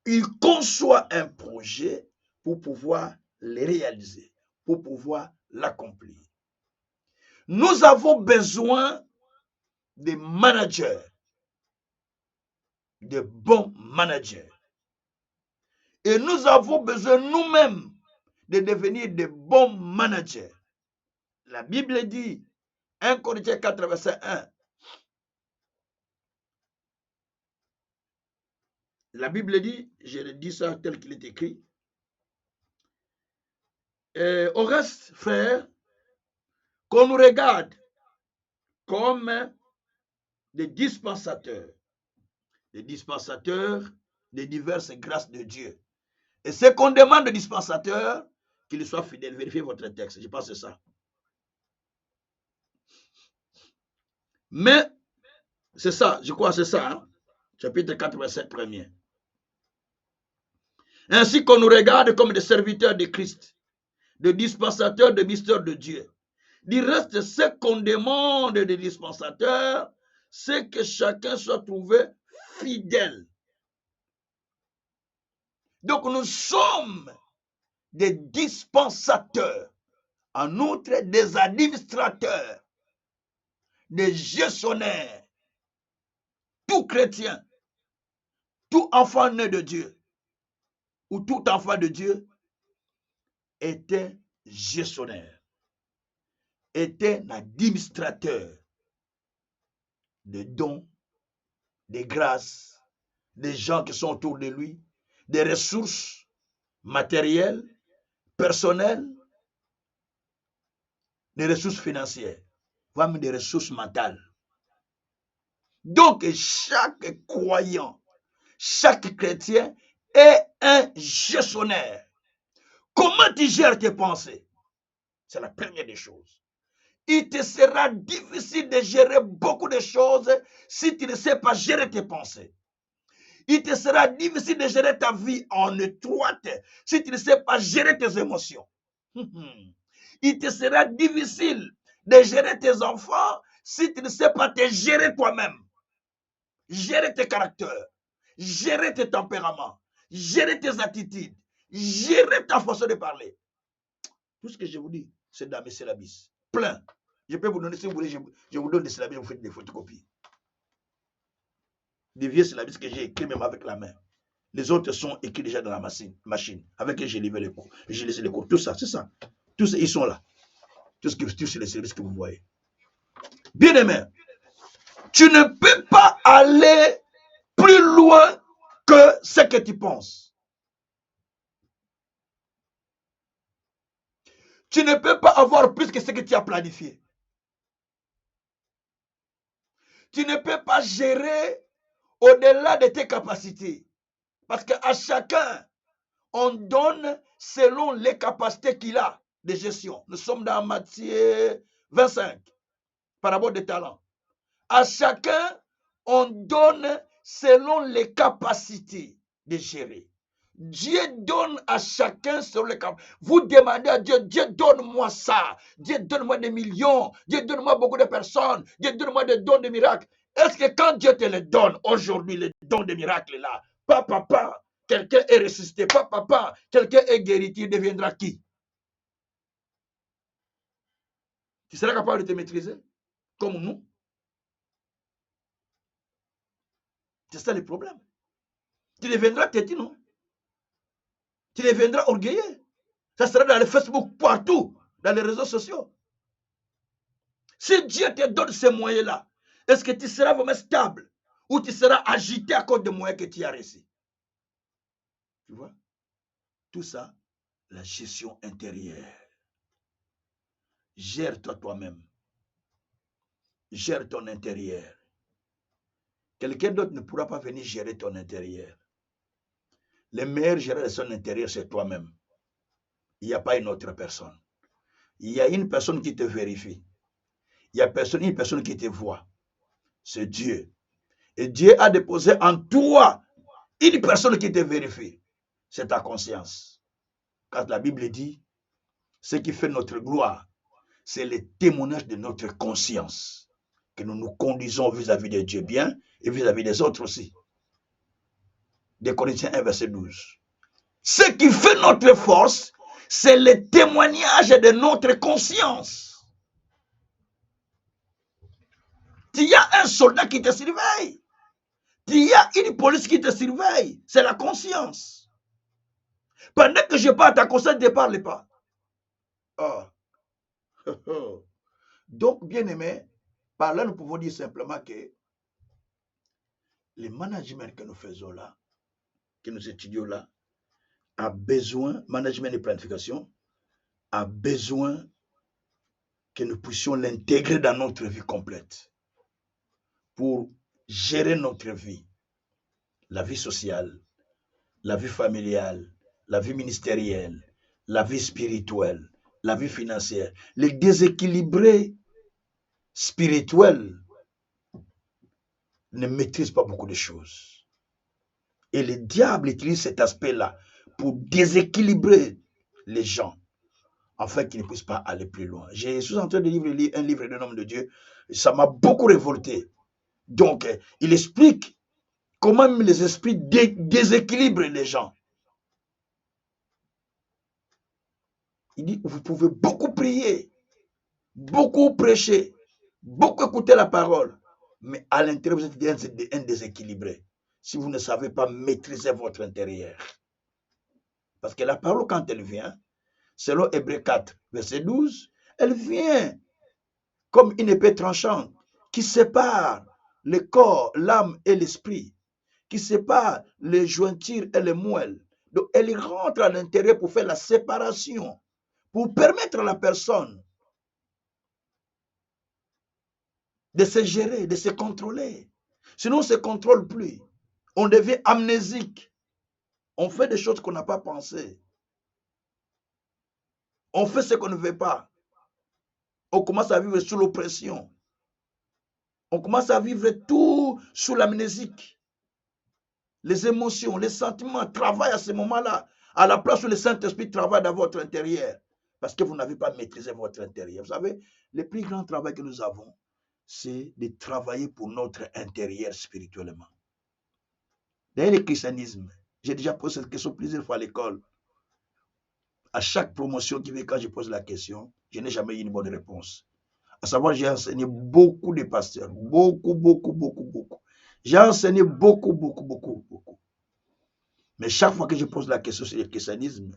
il conçoit un projet pour pouvoir le réaliser, pour pouvoir l'accomplir. Nous avons besoin de managers, de bons managers. Et nous avons besoin nous-mêmes de devenir de bons managers. La Bible dit, 1 Corinthiens 4, verset 1, la Bible dit, je le dis ça tel qu'il est écrit, au reste, frère, qu'on nous regarde comme des dispensateurs des diverses grâces de Dieu. Et ce qu'on demande aux dispensateurs, qu'ils soient fidèles. Vérifiez votre texte, je pense que c'est ça. Mais, c'est ça, je crois que c'est ça, hein? Chapitre 4, verset 1er. Ainsi qu'on nous regarde comme des serviteurs de Christ, des dispensateurs, des mystères de Dieu. Du reste, ce qu'on demande des dispensateurs, c'est que chacun soit trouvé fidèle. Donc nous sommes des dispensateurs, en outre des administrateurs, des gestionnaires. Tout chrétien, tout enfant né de Dieu, ou tout enfant de Dieu, était gestionnaire, était un administrateur des dons, des grâces, des gens qui sont autour de lui, des ressources matérielles, personnelles, des ressources financières, même des ressources mentales. Donc, chaque croyant, chaque chrétien est un gestionnaire. Comment tu gères tes pensées? C'est la première des choses. Il te sera difficile de gérer beaucoup de choses si tu ne sais pas gérer tes pensées. Il te sera difficile de gérer ta vie en étroite si tu ne sais pas gérer tes émotions. Il te sera difficile de gérer tes enfants si tu ne sais pas te gérer toi-même. Gérer tes caractères, gérer tes tempéraments, gérer tes attitudes, gérer ta façon de parler. Tout ce que je vous dis, c'est dans mes syllabes. Plein. Je peux vous donner, si vous voulez, je vous donne des syllabes, vous faites des photocopies. Des vieux syllabes que j'ai écrits même avec la main. Les autres sont écrits déjà dans la machine avec qui j'ai livré les cours. J'ai laissé les cours. Tout ça, c'est ça. Tous ils sont là. Tous les syllabes que vous voyez. Bien aimé, tu ne peux pas aller plus loin que ce que tu penses. Tu ne peux pas avoir plus que ce que tu as planifié. Tu ne peux pas gérer au-delà de tes capacités. Parce qu'à chacun, on donne selon les capacités qu'il a de gestion. Nous sommes dans Matthieu 25, par rapport des talents. À chacun, on donne selon les capacités de gérer. Dieu donne à chacun selon les capacités. Vous demandez à Dieu, Dieu donne-moi ça. Dieu donne-moi des millions. Dieu donne-moi beaucoup de personnes. Dieu donne-moi des dons de miracles. Est-ce que quand Dieu te les donne, aujourd'hui, les dons de miracles là, papa, quelqu'un est ressuscité, papa, quelqu'un est guéri, tu deviendras qui? Tu seras capable de te maîtriser comme nous? C'est ça le problème. Tu deviendras têtu, non? Tu deviendras orgueilleux. Ça sera dans le Facebook, partout, dans les réseaux sociaux. Si Dieu te donne ces moyens-là, est-ce que tu seras vraiment stable ou tu seras agité à cause des moyens que tu as reçus? Tu vois? Tout ça, la gestion intérieure. Gère-toi toi-même. Gère ton intérieur. Quelqu'un d'autre ne pourra pas venir gérer ton intérieur. Le meilleur gérant de son intérieur, c'est toi-même. Il n'y a pas une autre personne. Il y a une personne qui te vérifie. Il y a une personne qui te voit. C'est Dieu. Et Dieu a déposé en toi une personne qui te vérifie. C'est ta conscience. Quand la Bible dit, ce qui fait notre gloire, c'est le témoignage de notre conscience. Que nous nous conduisons vis-à-vis de Dieu bien et vis-à-vis des autres aussi. De Corinthiens 1, verset 12. Ce qui fait notre force, c'est le témoignage de notre conscience. Il y a un soldat qui te surveille. Il y a une police qui te surveille. C'est la conscience. Pendant que je parle, ta conscience ne parle pas. Oh. Donc, bien aimé, par là, nous pouvons dire simplement que le management que nous faisons là, que nous étudions là, a besoin, management et planification, a besoin que nous puissions l'intégrer dans notre vie complète pour gérer notre vie, la vie sociale, la vie familiale, la vie ministérielle, la vie spirituelle, la vie financière. Les déséquilibrés spirituels ne maîtrisent pas beaucoup de choses. Et le diable utilise cet aspect-là pour déséquilibrer les gens, afin qu'ils ne puissent pas aller plus loin. Je suis en train de lire un livre d'un homme de Dieu. Ça m'a beaucoup révolté. Donc, il explique comment les esprits déséquilibrent les gens. Il dit, vous pouvez beaucoup prier, beaucoup prêcher, beaucoup écouter la parole, mais à l'intérieur, vous êtes un déséquilibré. Si vous ne savez pas maîtriser votre intérieur. Parce que la parole, quand elle vient, selon Hébreux 4, verset 12, elle vient comme une épée tranchante qui sépare le corps, l'âme et l'esprit, qui sépare les jointures et les moelles. Donc, elle rentre à l'intérieur pour faire la séparation, pour permettre à la personne de se gérer, de se contrôler. Sinon, on ne se contrôle plus. On devient amnésique. On fait des choses qu'on n'a pas pensées. On fait ce qu'on ne veut pas. On commence à vivre sous l'oppression. On commence à vivre tout sous l'amnésique. les émotions, les sentiments travaillent à ce moment-là, à la place où le Saint-Esprit travaille dans votre intérieur, parce que vous n'avez pas maîtrisé votre intérieur. Vous savez, le plus grand travail que nous avons, c'est de travailler pour notre intérieur spirituellement. D'ailleurs, le christianisme, j'ai déjà posé cette question plusieurs fois à l'école. À chaque promotion qui vient, quand je pose la question, je n'ai jamais eu une bonne réponse. À savoir, j'ai enseigné beaucoup de pasteurs, beaucoup. J'ai enseigné beaucoup. Mais chaque fois que je pose la question sur le christianisme,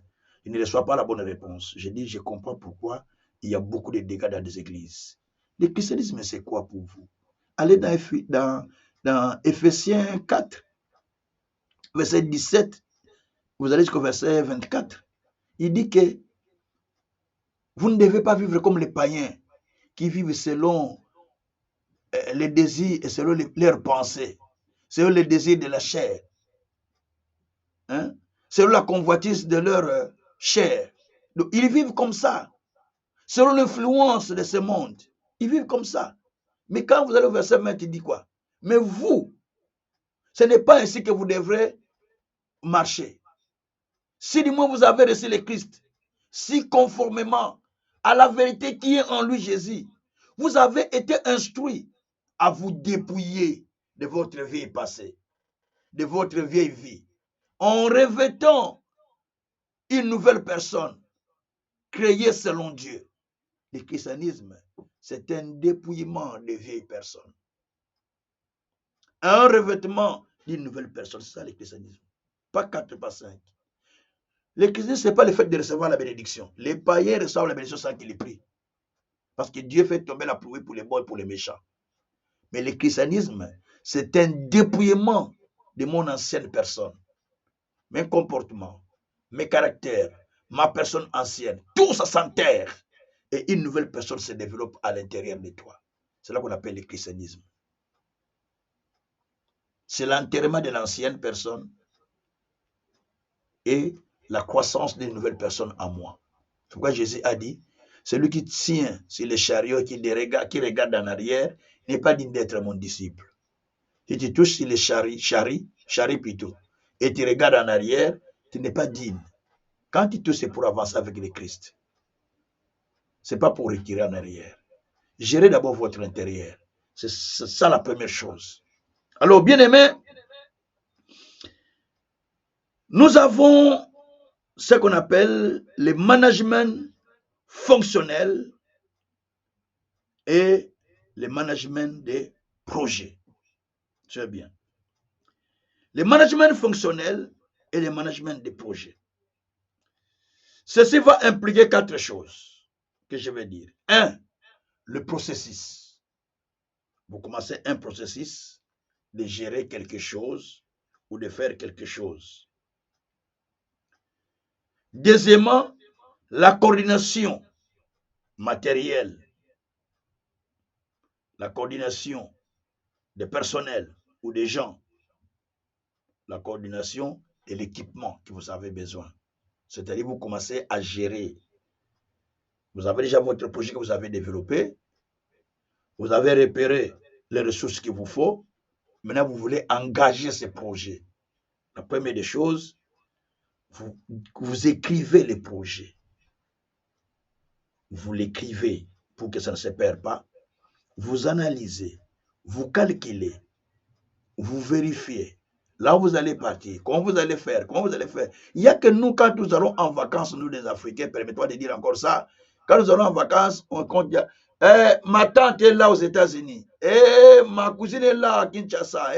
je ne reçois pas la bonne réponse. Je dis, je comprends pourquoi il y a beaucoup de dégâts dans les églises. Le christianisme, c'est quoi pour vous? Allez dans Éphésiens 4, verset 17, vous allez jusqu'au verset 24. Il dit que vous ne devez pas vivre comme les païens qui vivent selon les désirs et selon leurs pensées, selon les désirs de la chair, hein? Selon la convoitise de leur chair. Donc, ils vivent comme ça, selon l'influence de ce monde. Ils vivent comme ça. Mais quand vous allez au verset 20, il dit quoi? Mais vous, ce n'est pas ainsi que vous devrez marcher. Si du moins vous avez reçu le Christ, si conformément à la vérité qui est en lui Jésus, vous avez été instruit à vous dépouiller de votre vie passée, de votre vieille vie, en revêtant une nouvelle personne créée selon Dieu. Le christianisme, c'est un dépouillement de vieilles personnes. Un revêtement d'une nouvelle personne, c'est ça le christianisme. Pas 4, pas 5. Le christianisme, ce n'est pas le fait de recevoir la bénédiction. Les païens reçoivent la bénédiction sans qu'ils les prient. Parce que Dieu fait tomber la pluie pour les bons et pour les méchants. Mais le christianisme, c'est un dépouillement de mon ancienne personne. Mes comportements, mes caractères, ma personne ancienne, tout ça s'enterre. Et une nouvelle personne se développe à l'intérieur de toi. C'est là qu'on appelle le christianisme. C'est l'enterrement de l'ancienne personne et la croissance d'une nouvelle personne en moi. C'est pourquoi Jésus a dit, celui qui tient sur les chariots, qui regarde en arrière, n'est pas digne d'être mon disciple. Si tu touches sur les chariots plutôt, et tu regardes en arrière, tu n'es pas digne. Quand tu touches, c'est pour avancer avec le Christ. Ce n'est pas pour retirer en arrière. Gérez d'abord votre intérieur. C'est ça la première chose. Alors, bien aimé, nous avons ce qu'on appelle le management fonctionnel et le management des projets. Très bien. Le management fonctionnel et le management des projets. Ceci va impliquer 4 choses que je vais dire. 1. Le processus. Vous commencez un processus de gérer quelque chose ou de faire quelque chose. Deuxièmement, la coordination matérielle, la coordination des personnels ou des gens, la coordination et l'équipement que vous avez besoin. C'est-à-dire vous commencez à gérer. Vous avez déjà votre projet que vous avez développé, vous avez repéré les ressources qu'il vous faut, maintenant vous voulez engager ce projet. La première des choses, vous écrivez le projet. Vous l'écrivez pour que ça ne se perde pas. Vous analysez, vous calculez, vous vérifiez. Là où vous allez partir, comment vous allez faire. Il n'y a que nous, quand nous allons en vacances, nous les Africains, permettez-moi de dire encore ça, quand nous allons en vacances, on compte dire, ma tante est là aux États-Unis, ma cousine est là à Kinshasa,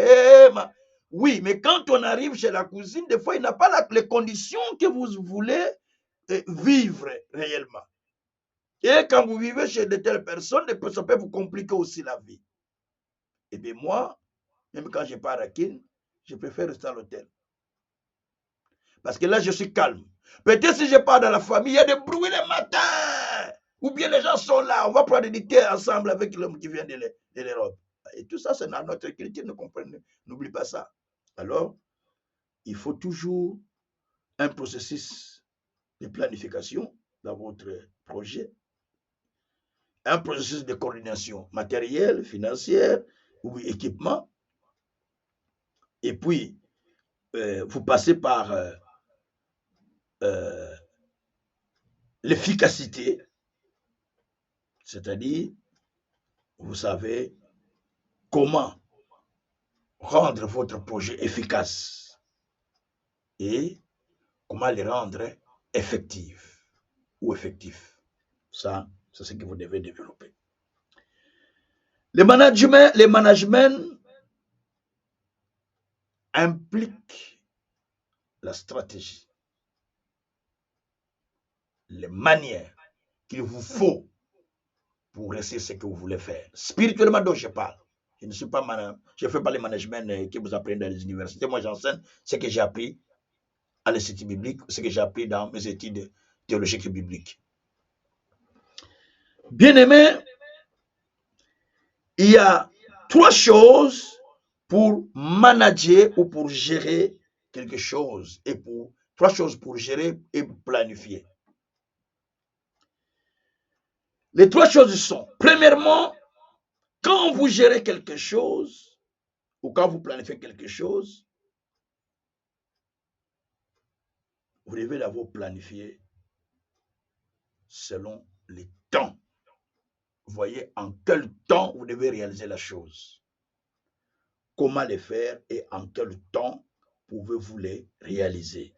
oui, mais quand on arrive chez la cousine, des fois, il n'a pas les conditions que vous voulez vivre réellement. Et quand vous vivez chez de telles personnes, ça peut vous compliquer aussi la vie. Et bien moi, même quand je pars à Kin, je préfère rester à l'hôtel. Parce que là, je suis calme. Peut-être si je pars dans la famille, il y a des bruits le matin. Ou bien les gens sont là, on va prendre des thés ensemble avec l'homme qui vient de l'Europe. Et tout ça, c'est dans notre culture, n'oublie pas ça. Alors, il faut toujours un processus de planification dans votre projet, un processus de coordination matérielle, financière ou équipement, et puis vous passez par l'efficacité, c'est-à-dire, vous savez comment rendre votre projet efficace et comment le rendre effectif ou effectif. Ça, c'est ce que vous devez développer. Le management implique la stratégie, les manières qu'il vous faut pour réussir ce que vous voulez faire. Spirituellement, dont je parle. Je ne fais pas le management que vous apprenez dans les universités. Moi, j'enseigne ce que j'ai appris à l'Institut biblique, ce que j'ai appris dans mes études théologiques bibliques. Bien aimé, il y a 3 choses pour manager ou pour gérer quelque chose et 3 choses pour gérer et planifier. Les 3 choses sont, premièrement, quand vous gérez quelque chose ou quand vous planifiez quelque chose, vous devez l'avoir planifié selon les temps. Vous voyez en quel temps vous devez réaliser la chose. Comment les faire et en quel temps pouvez-vous les réaliser.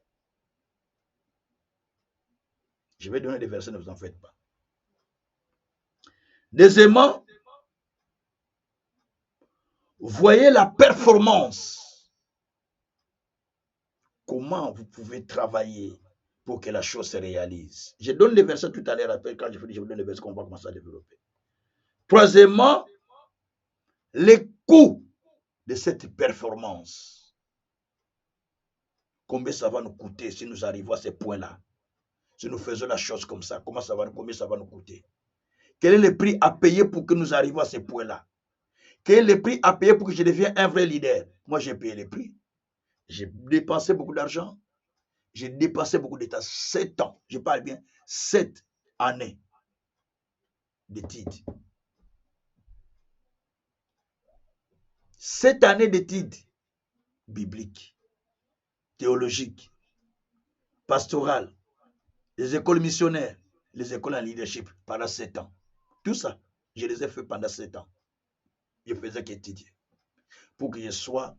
Je vais donner des versets, ne vous en faites pas. Deuxièmement, voyez la performance. Comment vous pouvez travailler pour que la chose se réalise. Je donne les versets tout à l'heure, quand je vous donne les versets qu'on va commencer à développer. Troisièmement, les coûts de cette performance. Combien ça va nous coûter si nous arrivons à ce point-là? Si nous faisons la chose comme ça, combien ça va nous coûter? Quel est le prix à payer pour que nous arrivions à ce point-là? Quel est le prix à payer pour que je devienne un vrai leader? Moi, j'ai payé les prix. J'ai dépensé beaucoup d'argent. J'ai dépensé beaucoup de temps. 7 ans, je parle bien, 7 années d'études. 7 années d'études bibliques, théologiques, pastorales, les écoles missionnaires, les écoles en leadership pendant 7 ans. Tout ça, je les ai fait pendant 7 ans. Je faisais qu'étudier. Pour que je sois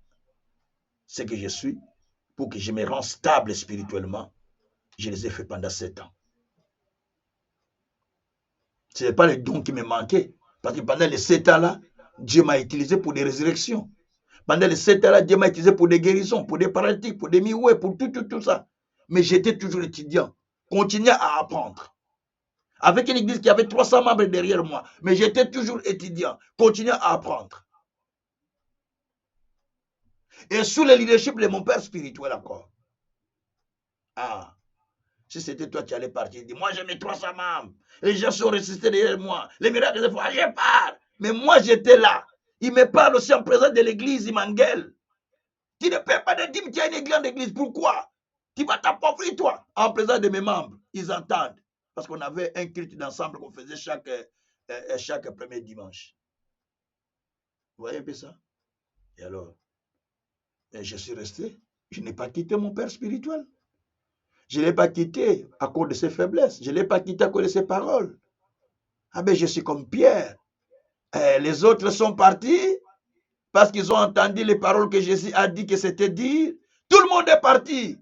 ce que je suis, pour que je me rende stable spirituellement, je les ai fait pendant 7 ans. Ce n'est pas le don qui me manquait. Parce que pendant les 7 ans-là, Dieu m'a utilisé pour des résurrections. Pendant les 7 ans-là, Dieu m'a utilisé pour des guérisons, pour des paralytiques, pour des miouets, pour tout ça. Mais j'étais toujours étudiant. Continuais à apprendre. Avec une église qui avait 300 membres derrière moi. Mais j'étais toujours étudiant. Continuais à apprendre. Et sous le leadership de mon père spirituel encore. Ah, si c'était toi qui allais partir, dis moi j'ai mes 300 membres. Les gens sont ressuscités derrière moi. Les miracles de foi, je pars. Mais moi j'étais là. Il me parle aussi en présence de l'église, il m'engueule. Tu ne paies pas de dîmes, tu as une grande église. Pourquoi? Tu vas t'appauvrir toi. En présence de mes membres, ils entendent. Parce qu'on avait un culte d'ensemble qu'on faisait chaque premier dimanche. Vous voyez un peu ça? Et alors, je suis resté. Je n'ai pas quitté mon père spirituel. Je ne l'ai pas quitté à cause de ses faiblesses. Je ne l'ai pas quitté à cause de ses paroles. Ah ben, je suis comme Pierre. Les autres sont partis parce qu'ils ont entendu les paroles que Jésus a dit que c'était dire. Tout le monde est parti.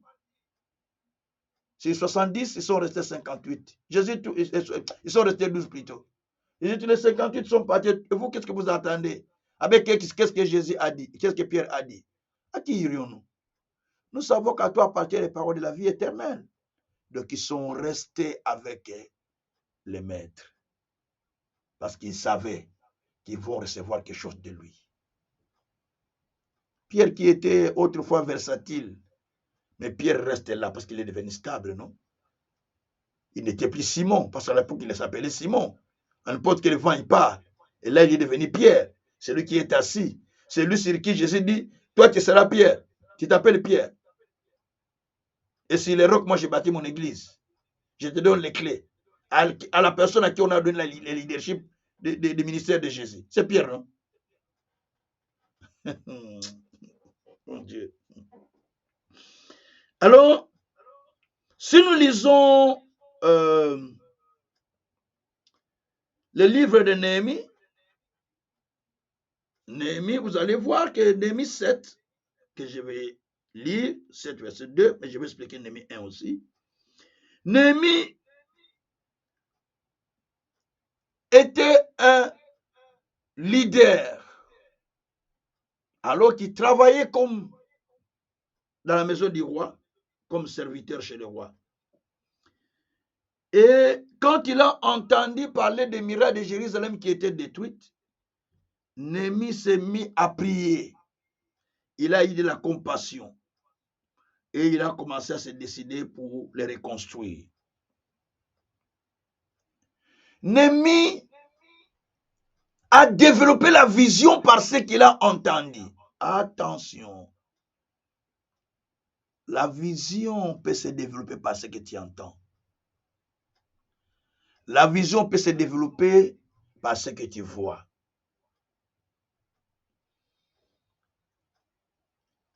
Sur 70, ils sont restés 58. Ils sont restés 12 plutôt. Les 58 sont partis. Et vous, qu'est-ce que vous attendez? Avec qu'est-ce que Jésus a dit? Qu'est-ce que Pierre a dit? À qui irions-nous? Nous savons qu'à toi appartiennent les paroles de la vie éternelle. Donc, ils sont restés avec les maîtres. Parce qu'ils savaient qu'ils vont recevoir quelque chose de lui. Pierre qui était autrefois versatile, mais Pierre reste là parce qu'il est devenu stable, non? Il n'était plus Simon, parce qu'à l'époque, il s'appelait Simon. À n'importe quel vent il part. Et là, il est devenu Pierre. C'est lui qui est assis. C'est lui sur qui Jésus dit, toi, tu seras Pierre. Tu t'appelles Pierre. Et sur les rocs, moi, j'ai bâti mon église. Je te donne les clés. À la personne à qui on a donné le leadership du ministère de Jésus. C'est Pierre, non? Mon Dieu. Alors, si nous lisons le livre de Néhémie, vous allez voir que Néhémie 7, que je vais lire, 7 verset 2, mais je vais expliquer Néhémie 1 aussi. Néhémie était un leader, alors qu'il travaillait comme dans la maison du roi, comme serviteur chez le roi. Et quand il a entendu parler des miracles de Jérusalem qui étaient détruites, Néhémie s'est mis à prier. Il a eu de la compassion. Et il a commencé à se décider pour les reconstruire. Néhémie a développé la vision par ce qu'il a entendu. Attention. La vision peut se développer par ce que tu entends. La vision peut se développer par ce que tu vois.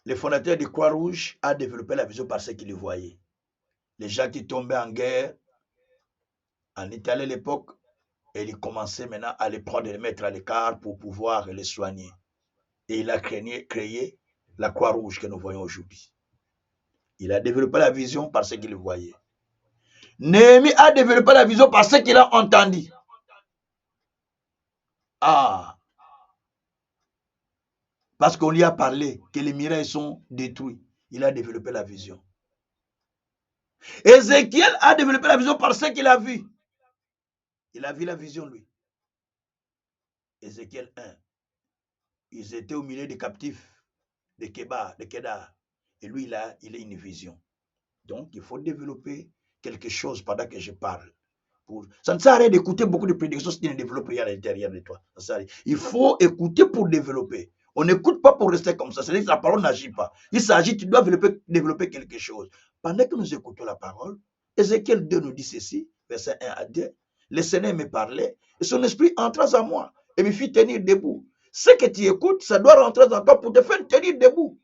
Le fondateur de Croix-Rouge a développé la vision par ce qu'il voyait. Les gens qui tombaient en guerre en Italie à l'époque, et il commençait maintenant à les prendre et les mettre à l'écart pour pouvoir les soigner. Et il a créé la Croix-Rouge que nous voyons aujourd'hui. Il a développé la vision par ce qu'il voyait. Néhémie a développé la vision par ce qu'il a entendu. Ah, parce qu'on lui a parlé que les miracles sont détruits. Il a développé la vision. Ézéchiel a développé la vision par ce qu'il a vu. Il a vu la vision, lui. Ézéchiel 1. Ils étaient au milieu des captifs, de Kedar. Et lui, il a une vision. Donc, il faut développer quelque chose pendant que je parle. Ça ne sert à rien d'écouter beaucoup de prédictions si tu ne développes rien à l'intérieur de toi. Il faut écouter pour développer. On n'écoute pas pour rester comme ça. C'est-à-dire que la parole n'agit pas. Il s'agit, tu dois développer quelque chose. Pendant que nous écoutons la parole, Ézéchiel 2 nous dit ceci, verset 1 à 2. Le Seigneur me parlait et son esprit entra en moi et me fit tenir debout. Ce que tu écoutes, ça doit rentrer en toi pour te faire tenir debout.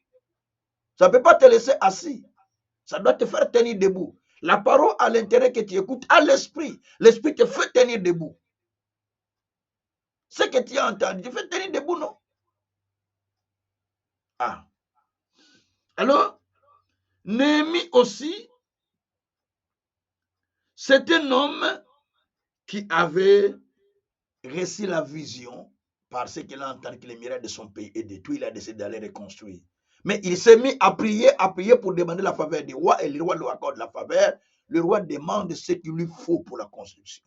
Ça ne peut pas te laisser assis. Ça doit te faire tenir debout. La parole à l'intérieur que tu écoutes, à l'esprit. L'esprit te fait tenir debout. Ce que tu as entendu, tu fais tenir debout, non? Ah. Alors, Néhémie aussi, c'est un homme qui avait reçu la vision parce qu'il a entendu que les miracles de son pays est détruit. Il a décidé d'aller reconstruire. Mais il s'est mis à prier pour demander la faveur du roi et le roi lui accorde la faveur. Le roi demande ce qu'il lui faut pour la construction.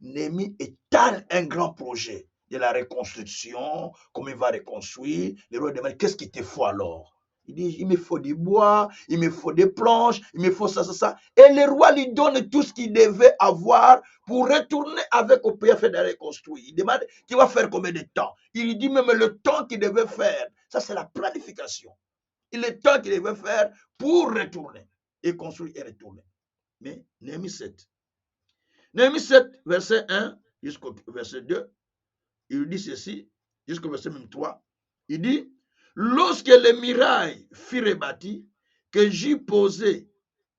Néhémie étale un grand projet de la reconstruction, comment il va reconstruire. Le roi demande, qu'est-ce qu'il te faut alors? Il dit, il me faut du bois, il me faut des planches, il me faut ça, ça, ça. Et le roi lui donne tout ce qu'il devait avoir pour retourner avec au pays afin de reconstruire. Il demande, tu vas faire combien de temps? Il lui dit même le temps qu'il devait faire. Ça, c'est la planification. Et le temps qu'il devait faire pour retourner et construire et retourner. Mais Néhémie 7. Néhémie 7, verset 1 jusqu'au verset 2, il dit ceci, jusqu'au verset 3, il dit, lorsque les murailles furent rebâties, que j'y posais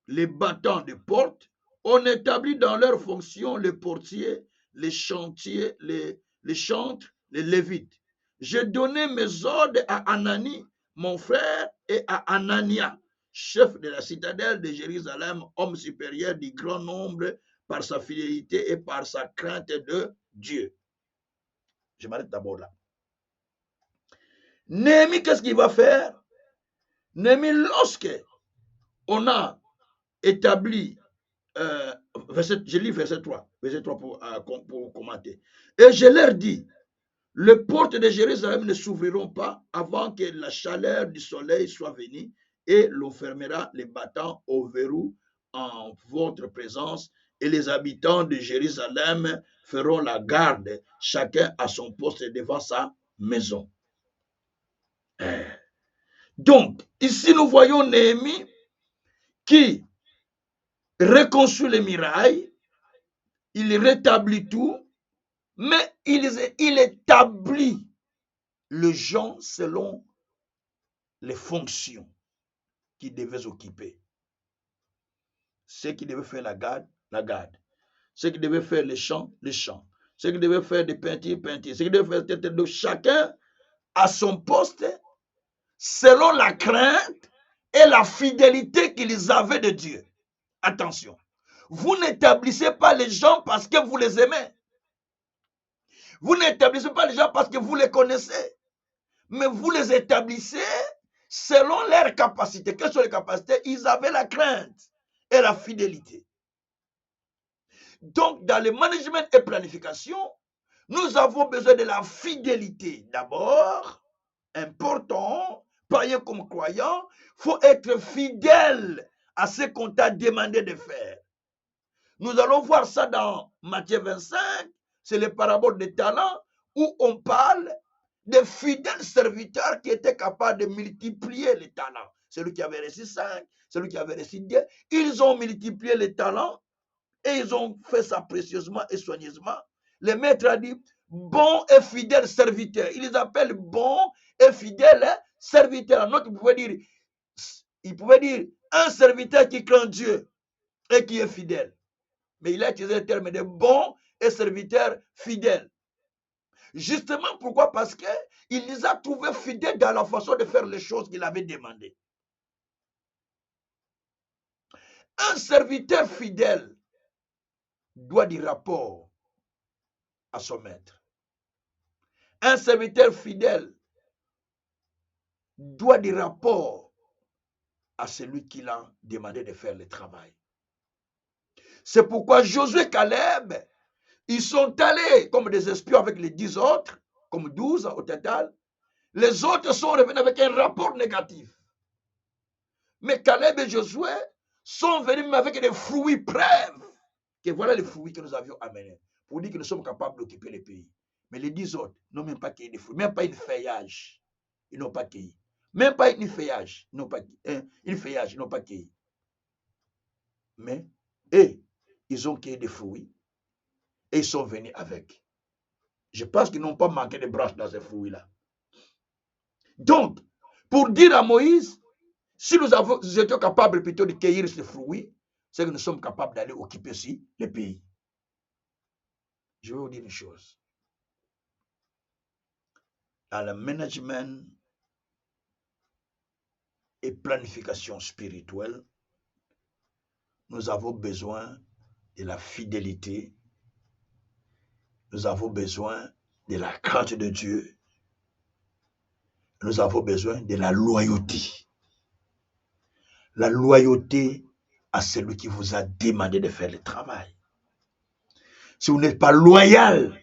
les battants de porte, on établit dans leur fonction les portiers, les chantiers, les chantres, les lévites. J'ai donné mes ordres à Anani, mon frère, et à Anania, chef de la citadelle de Jérusalem, homme supérieur du grand nombre, par sa fidélité et par sa crainte de Dieu. Je m'arrête d'abord là. Néhémie, qu'est-ce qu'il va faire? Néhémie, lorsque on a établi, je lis verset 3 pour commenter. Et je leur dis, les portes de Jérusalem ne s'ouvriront pas avant que la chaleur du soleil soit venue et l'on fermera les battants au verrou en votre présence et les habitants de Jérusalem feront la garde, chacun à son poste devant sa maison. Donc, ici nous voyons Néhémie qui reconstruit les murailles, il rétablit tout, mais il établit les gens selon les fonctions qu'ils devaient occuper. Ceux qui devaient faire la garde, la garde. Ceux qui devaient faire les chants, les chants. Ceux qui devaient faire des peintures, peintures. Ceux qui devaient faire de chacun à son poste, selon la crainte et la fidélité qu'ils avaient de Dieu. Attention, vous n'établissez pas les gens parce que vous les aimez. Vous n'établissez pas les gens parce que vous les connaissez. Mais vous les établissez selon leurs capacités. Quelles sont les capacités? Ils avaient la crainte et la fidélité. Donc, dans le management et planification, nous avons besoin de la fidélité. D'abord, important, païen comme croyant, il faut être fidèle à ce qu'on t'a demandé de faire. Nous allons voir ça dans Matthieu 25, c'est les paraboles des talents, où on parle de fidèles serviteurs qui étaient capables de multiplier les talents. Celui qui avait reçu 5, celui qui avait reçu 10, ils ont multiplié les talents et ils ont fait ça précieusement et soigneusement. Le maître a dit, bon et fidèle serviteur. Il les appelle bons et fidèles serviteurs. En autre, il pouvait dire un serviteur qui craint Dieu et qui est fidèle. Mais il a utilisé le terme de bon et serviteur fidèle. Justement, pourquoi? Parce qu'il les a trouvés fidèles dans la façon de faire les choses qu'il avait demandées. Un serviteur fidèle doit du rapport à son maître. Un serviteur fidèle doit du rapport à celui qui l'a demandé de faire le travail. C'est pourquoi Josué et Caleb, ils sont allés comme des espions avec les 10 autres, comme 12 au total. Les autres sont revenus avec un rapport négatif. Mais Caleb et Josué sont venus avec des fruits preuves. Que voilà les fruits que nous avions amenés pour dire que nous sommes capables d'occuper le pays. Mais les 10 autres n'ont même pas cueilli des fruits, même pas une feuillage. Ils n'ont pas cueilli. Même pas une feuillage. Ils n'ont pas, une feuillage, ils n'ont pas cueilli. Mais, ils ont cueilli des fruits et ils sont venus avec. Je pense qu'ils n'ont pas manqué de branches dans ces fruits-là. Donc, pour dire à Moïse, si nous étions capables plutôt de cueillir ces fruits, c'est que nous sommes capables d'aller occuper aussi le pays. Je vais vous dire une chose. Dans le management et planification spirituelle, nous avons besoin de la fidélité, nous avons besoin de la crainte de Dieu, nous avons besoin de la loyauté. La loyauté à celui qui vous a demandé de faire le travail. Si vous n'êtes pas loyal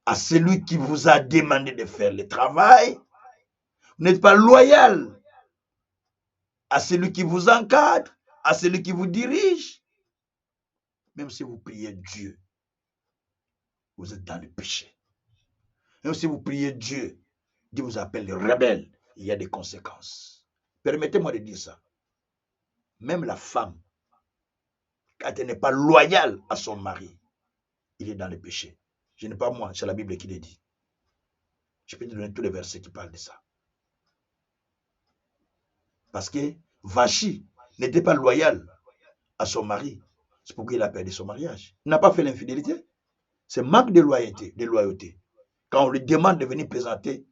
à celui qui vous a demandé de faire le travail, vous n'êtes pas loyal à celui qui vous encadre, à celui qui vous dirige, même si vous priez Dieu, vous êtes dans le péché. Même si vous priez Dieu, Dieu vous appelle le rebelle, il y a des conséquences. Permettez-moi de dire ça. Même la femme, quand elle n'est pas loyale à son mari, il est dans le péché. Je n'ai pas moi, c'est la Bible qui le dit. Je peux te donner tous les versets qui parlent de ça. Parce que Vachi n'était pas loyal à son mari. C'est pourquoi il a perdu son mariage. Il n'a pas fait l'infidélité. C'est manque de loyauté. Quand on lui demande de venir présenter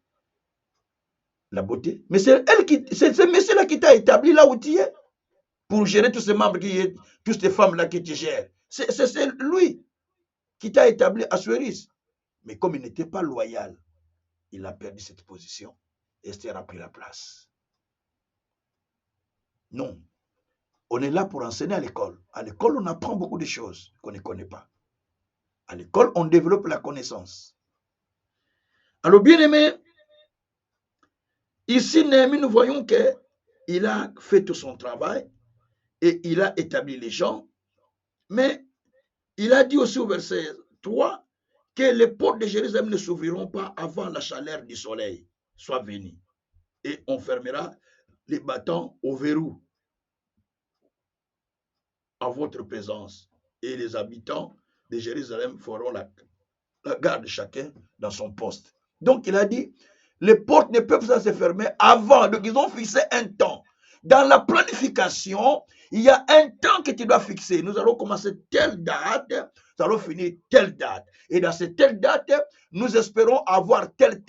la beauté. Mais c'est ce monsieur-là qui t'a établi là où tu es. Pour gérer tous ces membres, toutes ces femmes-là qui te gèrent. C'est lui qui t'a établi à Suéris. Mais comme il n'était pas loyal, il a perdu cette position. Esther a pris la place. Non. On est là pour enseigner à l'école. À l'école, on apprend beaucoup de choses qu'on ne connaît pas. À l'école, on développe la connaissance. Alors, bien aimé, ici, Néhémie, nous voyons qu'il a fait tout son travail et il a établi les gens. Mais il a dit aussi au verset 3 que les portes de Jérusalem ne s'ouvriront pas avant la chaleur du soleil soit venue. Et on fermera les bâtons au verrou en votre présence. Et les habitants de Jérusalem feront la garde chacun dans son poste. Donc il a dit, les portes ne peuvent pas se fermer avant. Donc ils ont fixé un temps. dans la planification, il y a un temps que tu dois fixer. Nous allons commencer telle date, nous allons finir telle date. Et dans cette telle date, nous espérons avoir tel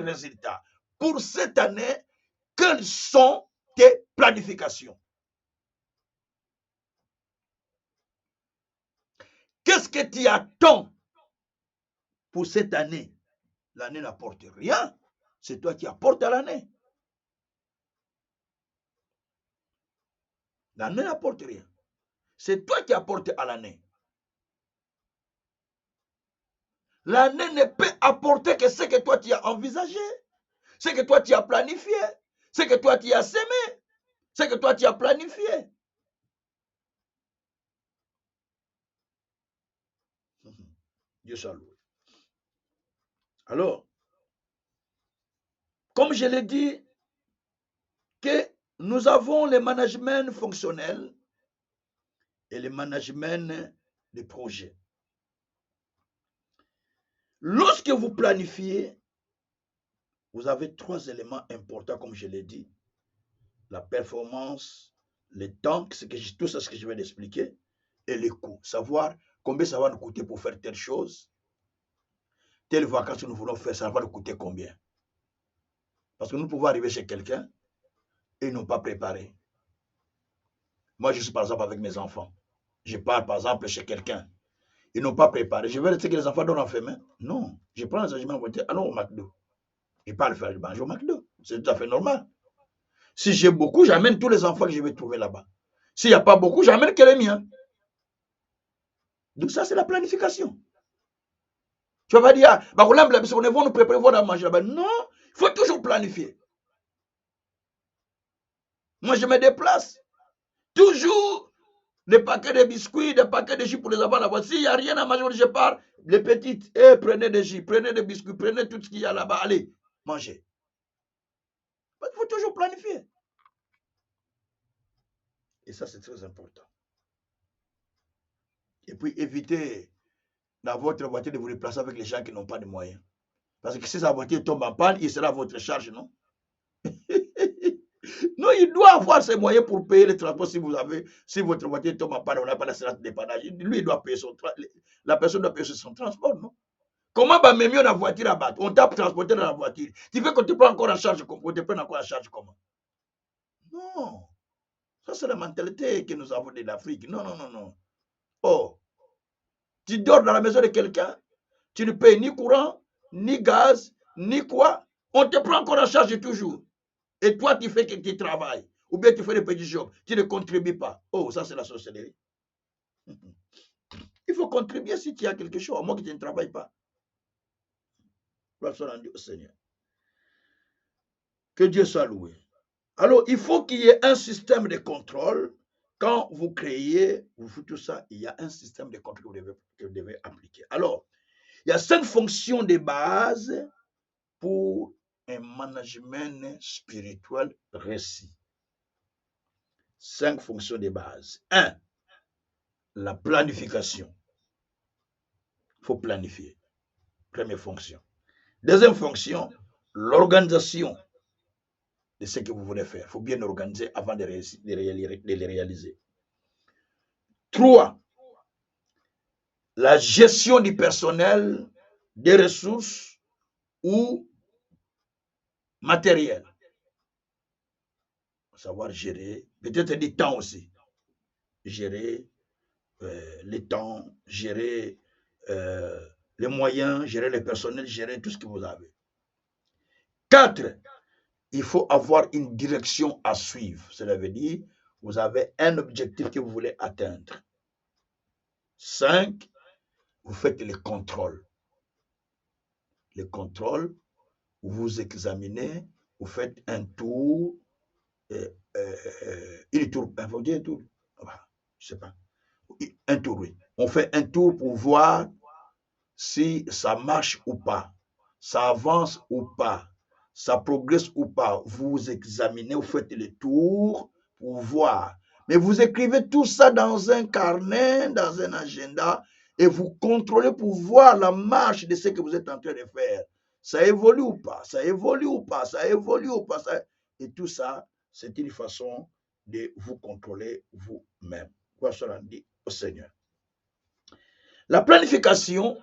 résultat. Pour cette année, quelles sont tes planifications? Qu'est-ce que tu attends pour cette année? L'année n'apporte rien. C'est toi qui apportes à l'année. L'année n'apporte rien. C'est toi qui apportes à l'année. L'année ne peut apporter que ce que toi tu as envisagé, ce que toi tu as planifié, ce que toi tu as semé, ce que toi tu as planifié. Dieu soit loué. Alors, comme je l'ai dit, que nous avons le management fonctionnel et le management de projet. Lorsque vous planifiez, vous avez 3 éléments importants, comme je l'ai dit. La performance, le temps, tout ça, ce que je vais expliquer, et les coûts. Savoir combien ça va nous coûter pour faire telle chose. Telle vacances que nous voulons faire, ça va nous coûter combien? Parce que nous pouvons arriver chez quelqu'un et ils n'ont pas préparé. Moi, je suis par exemple avec mes enfants. Je pars par exemple chez quelqu'un. Ils n'ont pas préparé. Je vais laisser que les enfants donnent en fait. Non. Je prends les aliments en voiture. Allons au McDo. Je parle faire le manger au McDo. C'est tout à fait normal. Si j'ai beaucoup, j'amène tous les enfants que je vais trouver là-bas. S'il n'y a pas beaucoup, j'amène que les miens. Donc ça, c'est la planification. Tu vas pas dire, bah, on va nous préparer, on va manger là-bas. Non, il faut toujours planifier. Moi, je me déplace. Toujours des paquets de biscuits, des paquets de jus pour les enfants là-bas. S'il n'y a rien à manger, je pars. Les petites, prenez des jus, prenez des biscuits, prenez tout ce qu'il y a là-bas. Allez, mangez. Il faut toujours planifier. Et ça, c'est très important. Et puis, évitez dans votre voiture de vous déplacer avec les gens qui n'ont pas de moyens. Parce que si sa voiture tombe en panne, il sera à votre charge, non? Non, il doit avoir ses moyens pour payer le transport si votre voiture tombe en panne, on n'a pas la séance de dépannage. Lui, il doit payer la personne doit payer son transport, non? Comment va même mieux la voiture à battre? On t'a transporté dans la voiture. Tu veux qu'on te prenne encore en charge, qu'on te prenne encore en charge comment? Non. Ça, c'est la mentalité que nous avons de l'Afrique. Non, non, non, non. Oh, tu dors dans la maison de quelqu'un, tu ne payes ni courant, ni gaz, ni quoi. On te prend encore en charge toujours. Et toi, tu fais que tu travailles. Ou bien tu fais des petits jobs. Tu ne contribues pas. Oh, ça, c'est la sorcellerie. Il faut contribuer si tu as quelque chose, à moins que tu ne travailles pas. Gloire soit rendue au Seigneur. Que Dieu soit loué. Alors, il faut qu'il y ait un système de contrôle. Quand vous créez, vous faites tout ça, il y a un système de contrôle que vous devez appliquer. Alors, il y a 5 fonctions de base pour un management spirituel réussi. 5 fonctions de base. 1. La planification. Il faut planifier. Première fonction. Deuxième fonction, l'organisation de ce que vous voulez faire. Il faut bien organiser avant de les réaliser. 3. La gestion du personnel, des ressources ou matériel. Savoir gérer, peut-être du temps aussi. Gérer les temps, gérer les moyens, gérer le personnel, gérer tout ce que vous avez. 4. Il faut avoir une direction à suivre. Cela veut dire, vous avez un objectif que vous voulez atteindre. 5. Vous faites le contrôle. Le contrôle, vous examinez, vous faites un tour, un tour, je sais pas, un tour, oui. On fait un tour pour voir si ça marche ou pas, ça avance ou pas, ça progresse ou pas. Vous examinez, vous faites le tour pour voir. Mais vous écrivez tout ça dans un carnet, dans un agenda, et vous contrôlez pour voir la marche de ce que vous êtes en train de faire. Ça évolue ou pas, ça évolue ou pas, ça évolue ou pas. Et tout ça, c'est une façon de vous contrôler vous-même. Quoi cela dit au Seigneur. La planification,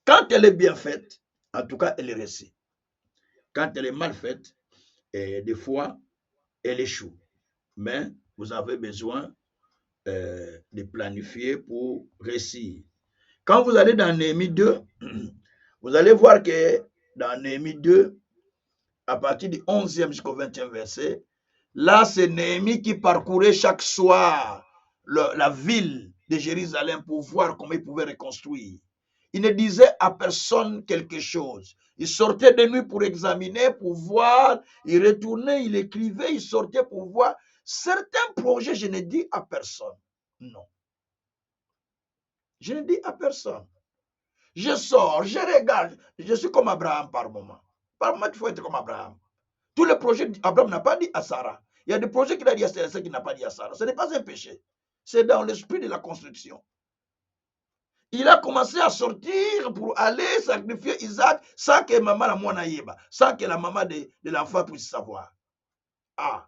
quand elle est bien faite, en tout cas, elle est réussie. Quand elle est mal faite, des fois, elle échoue. Mais vous avez besoin de planifier pour réussir. Quand vous allez dans Néhémie 2, vous allez voir que dans Néhémie 2, à partir du 11e jusqu'au 20e verset, là, c'est Néhémie qui parcourait chaque soir la ville de Jérusalem pour voir comment il pouvait reconstruire. Il ne disait à personne quelque chose. Il sortait de nuit pour examiner, pour voir, il retournait, il écrivait, il sortait pour voir. Certains projets, je ne dis à personne. Non. Je ne dis à personne. Je sors, je regarde. Je suis comme Abraham par moment. Par moment, il faut être comme Abraham. Tous les projets qu'Abraham n'a pas dit à Sarah. Il y a des projets qu'il a dit à Sarah, qu'il n'a pas dit à Sarah. Ce n'est pas un péché. C'est dans l'esprit de la construction. Il a commencé à sortir pour aller sacrifier Isaac sans que maman la moine aïeba, sans que la maman de l'enfant puisse savoir. Ah,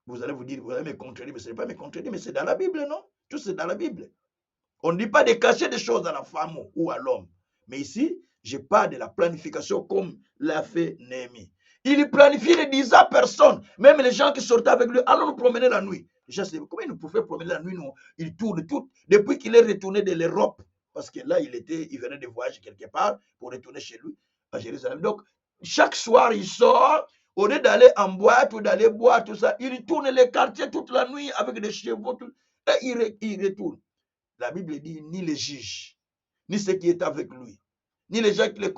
vous allez vous dire, vous allez me contredire, mais ce n'est pas me contredire, mais c'est dans la Bible, non? Tout c'est dans la Bible. On ne dit pas de cacher des choses à la femme ou à l'homme. Mais ici, je parle de la planification comme l'a fait Néhémie. Il planifiait, ne disait à personne. Même les gens qui sortaient avec lui, allons nous promener la nuit. Les gens se disaient, comment il nous pouvait promener la nuit? Non, il tourne tout. Depuis qu'il est retourné de l'Europe, parce que là, il venait de voyager quelque part pour retourner chez lui à Jérusalem. Donc, chaque soir, il sort. Au lieu d'aller en boîte ou d'aller boire, tout ça, il tourne les quartiers toute la nuit avec des chevaux. Et il retourne. La Bible dit ni les juges, ni ceux qui étaient avec lui, ni les gens qui les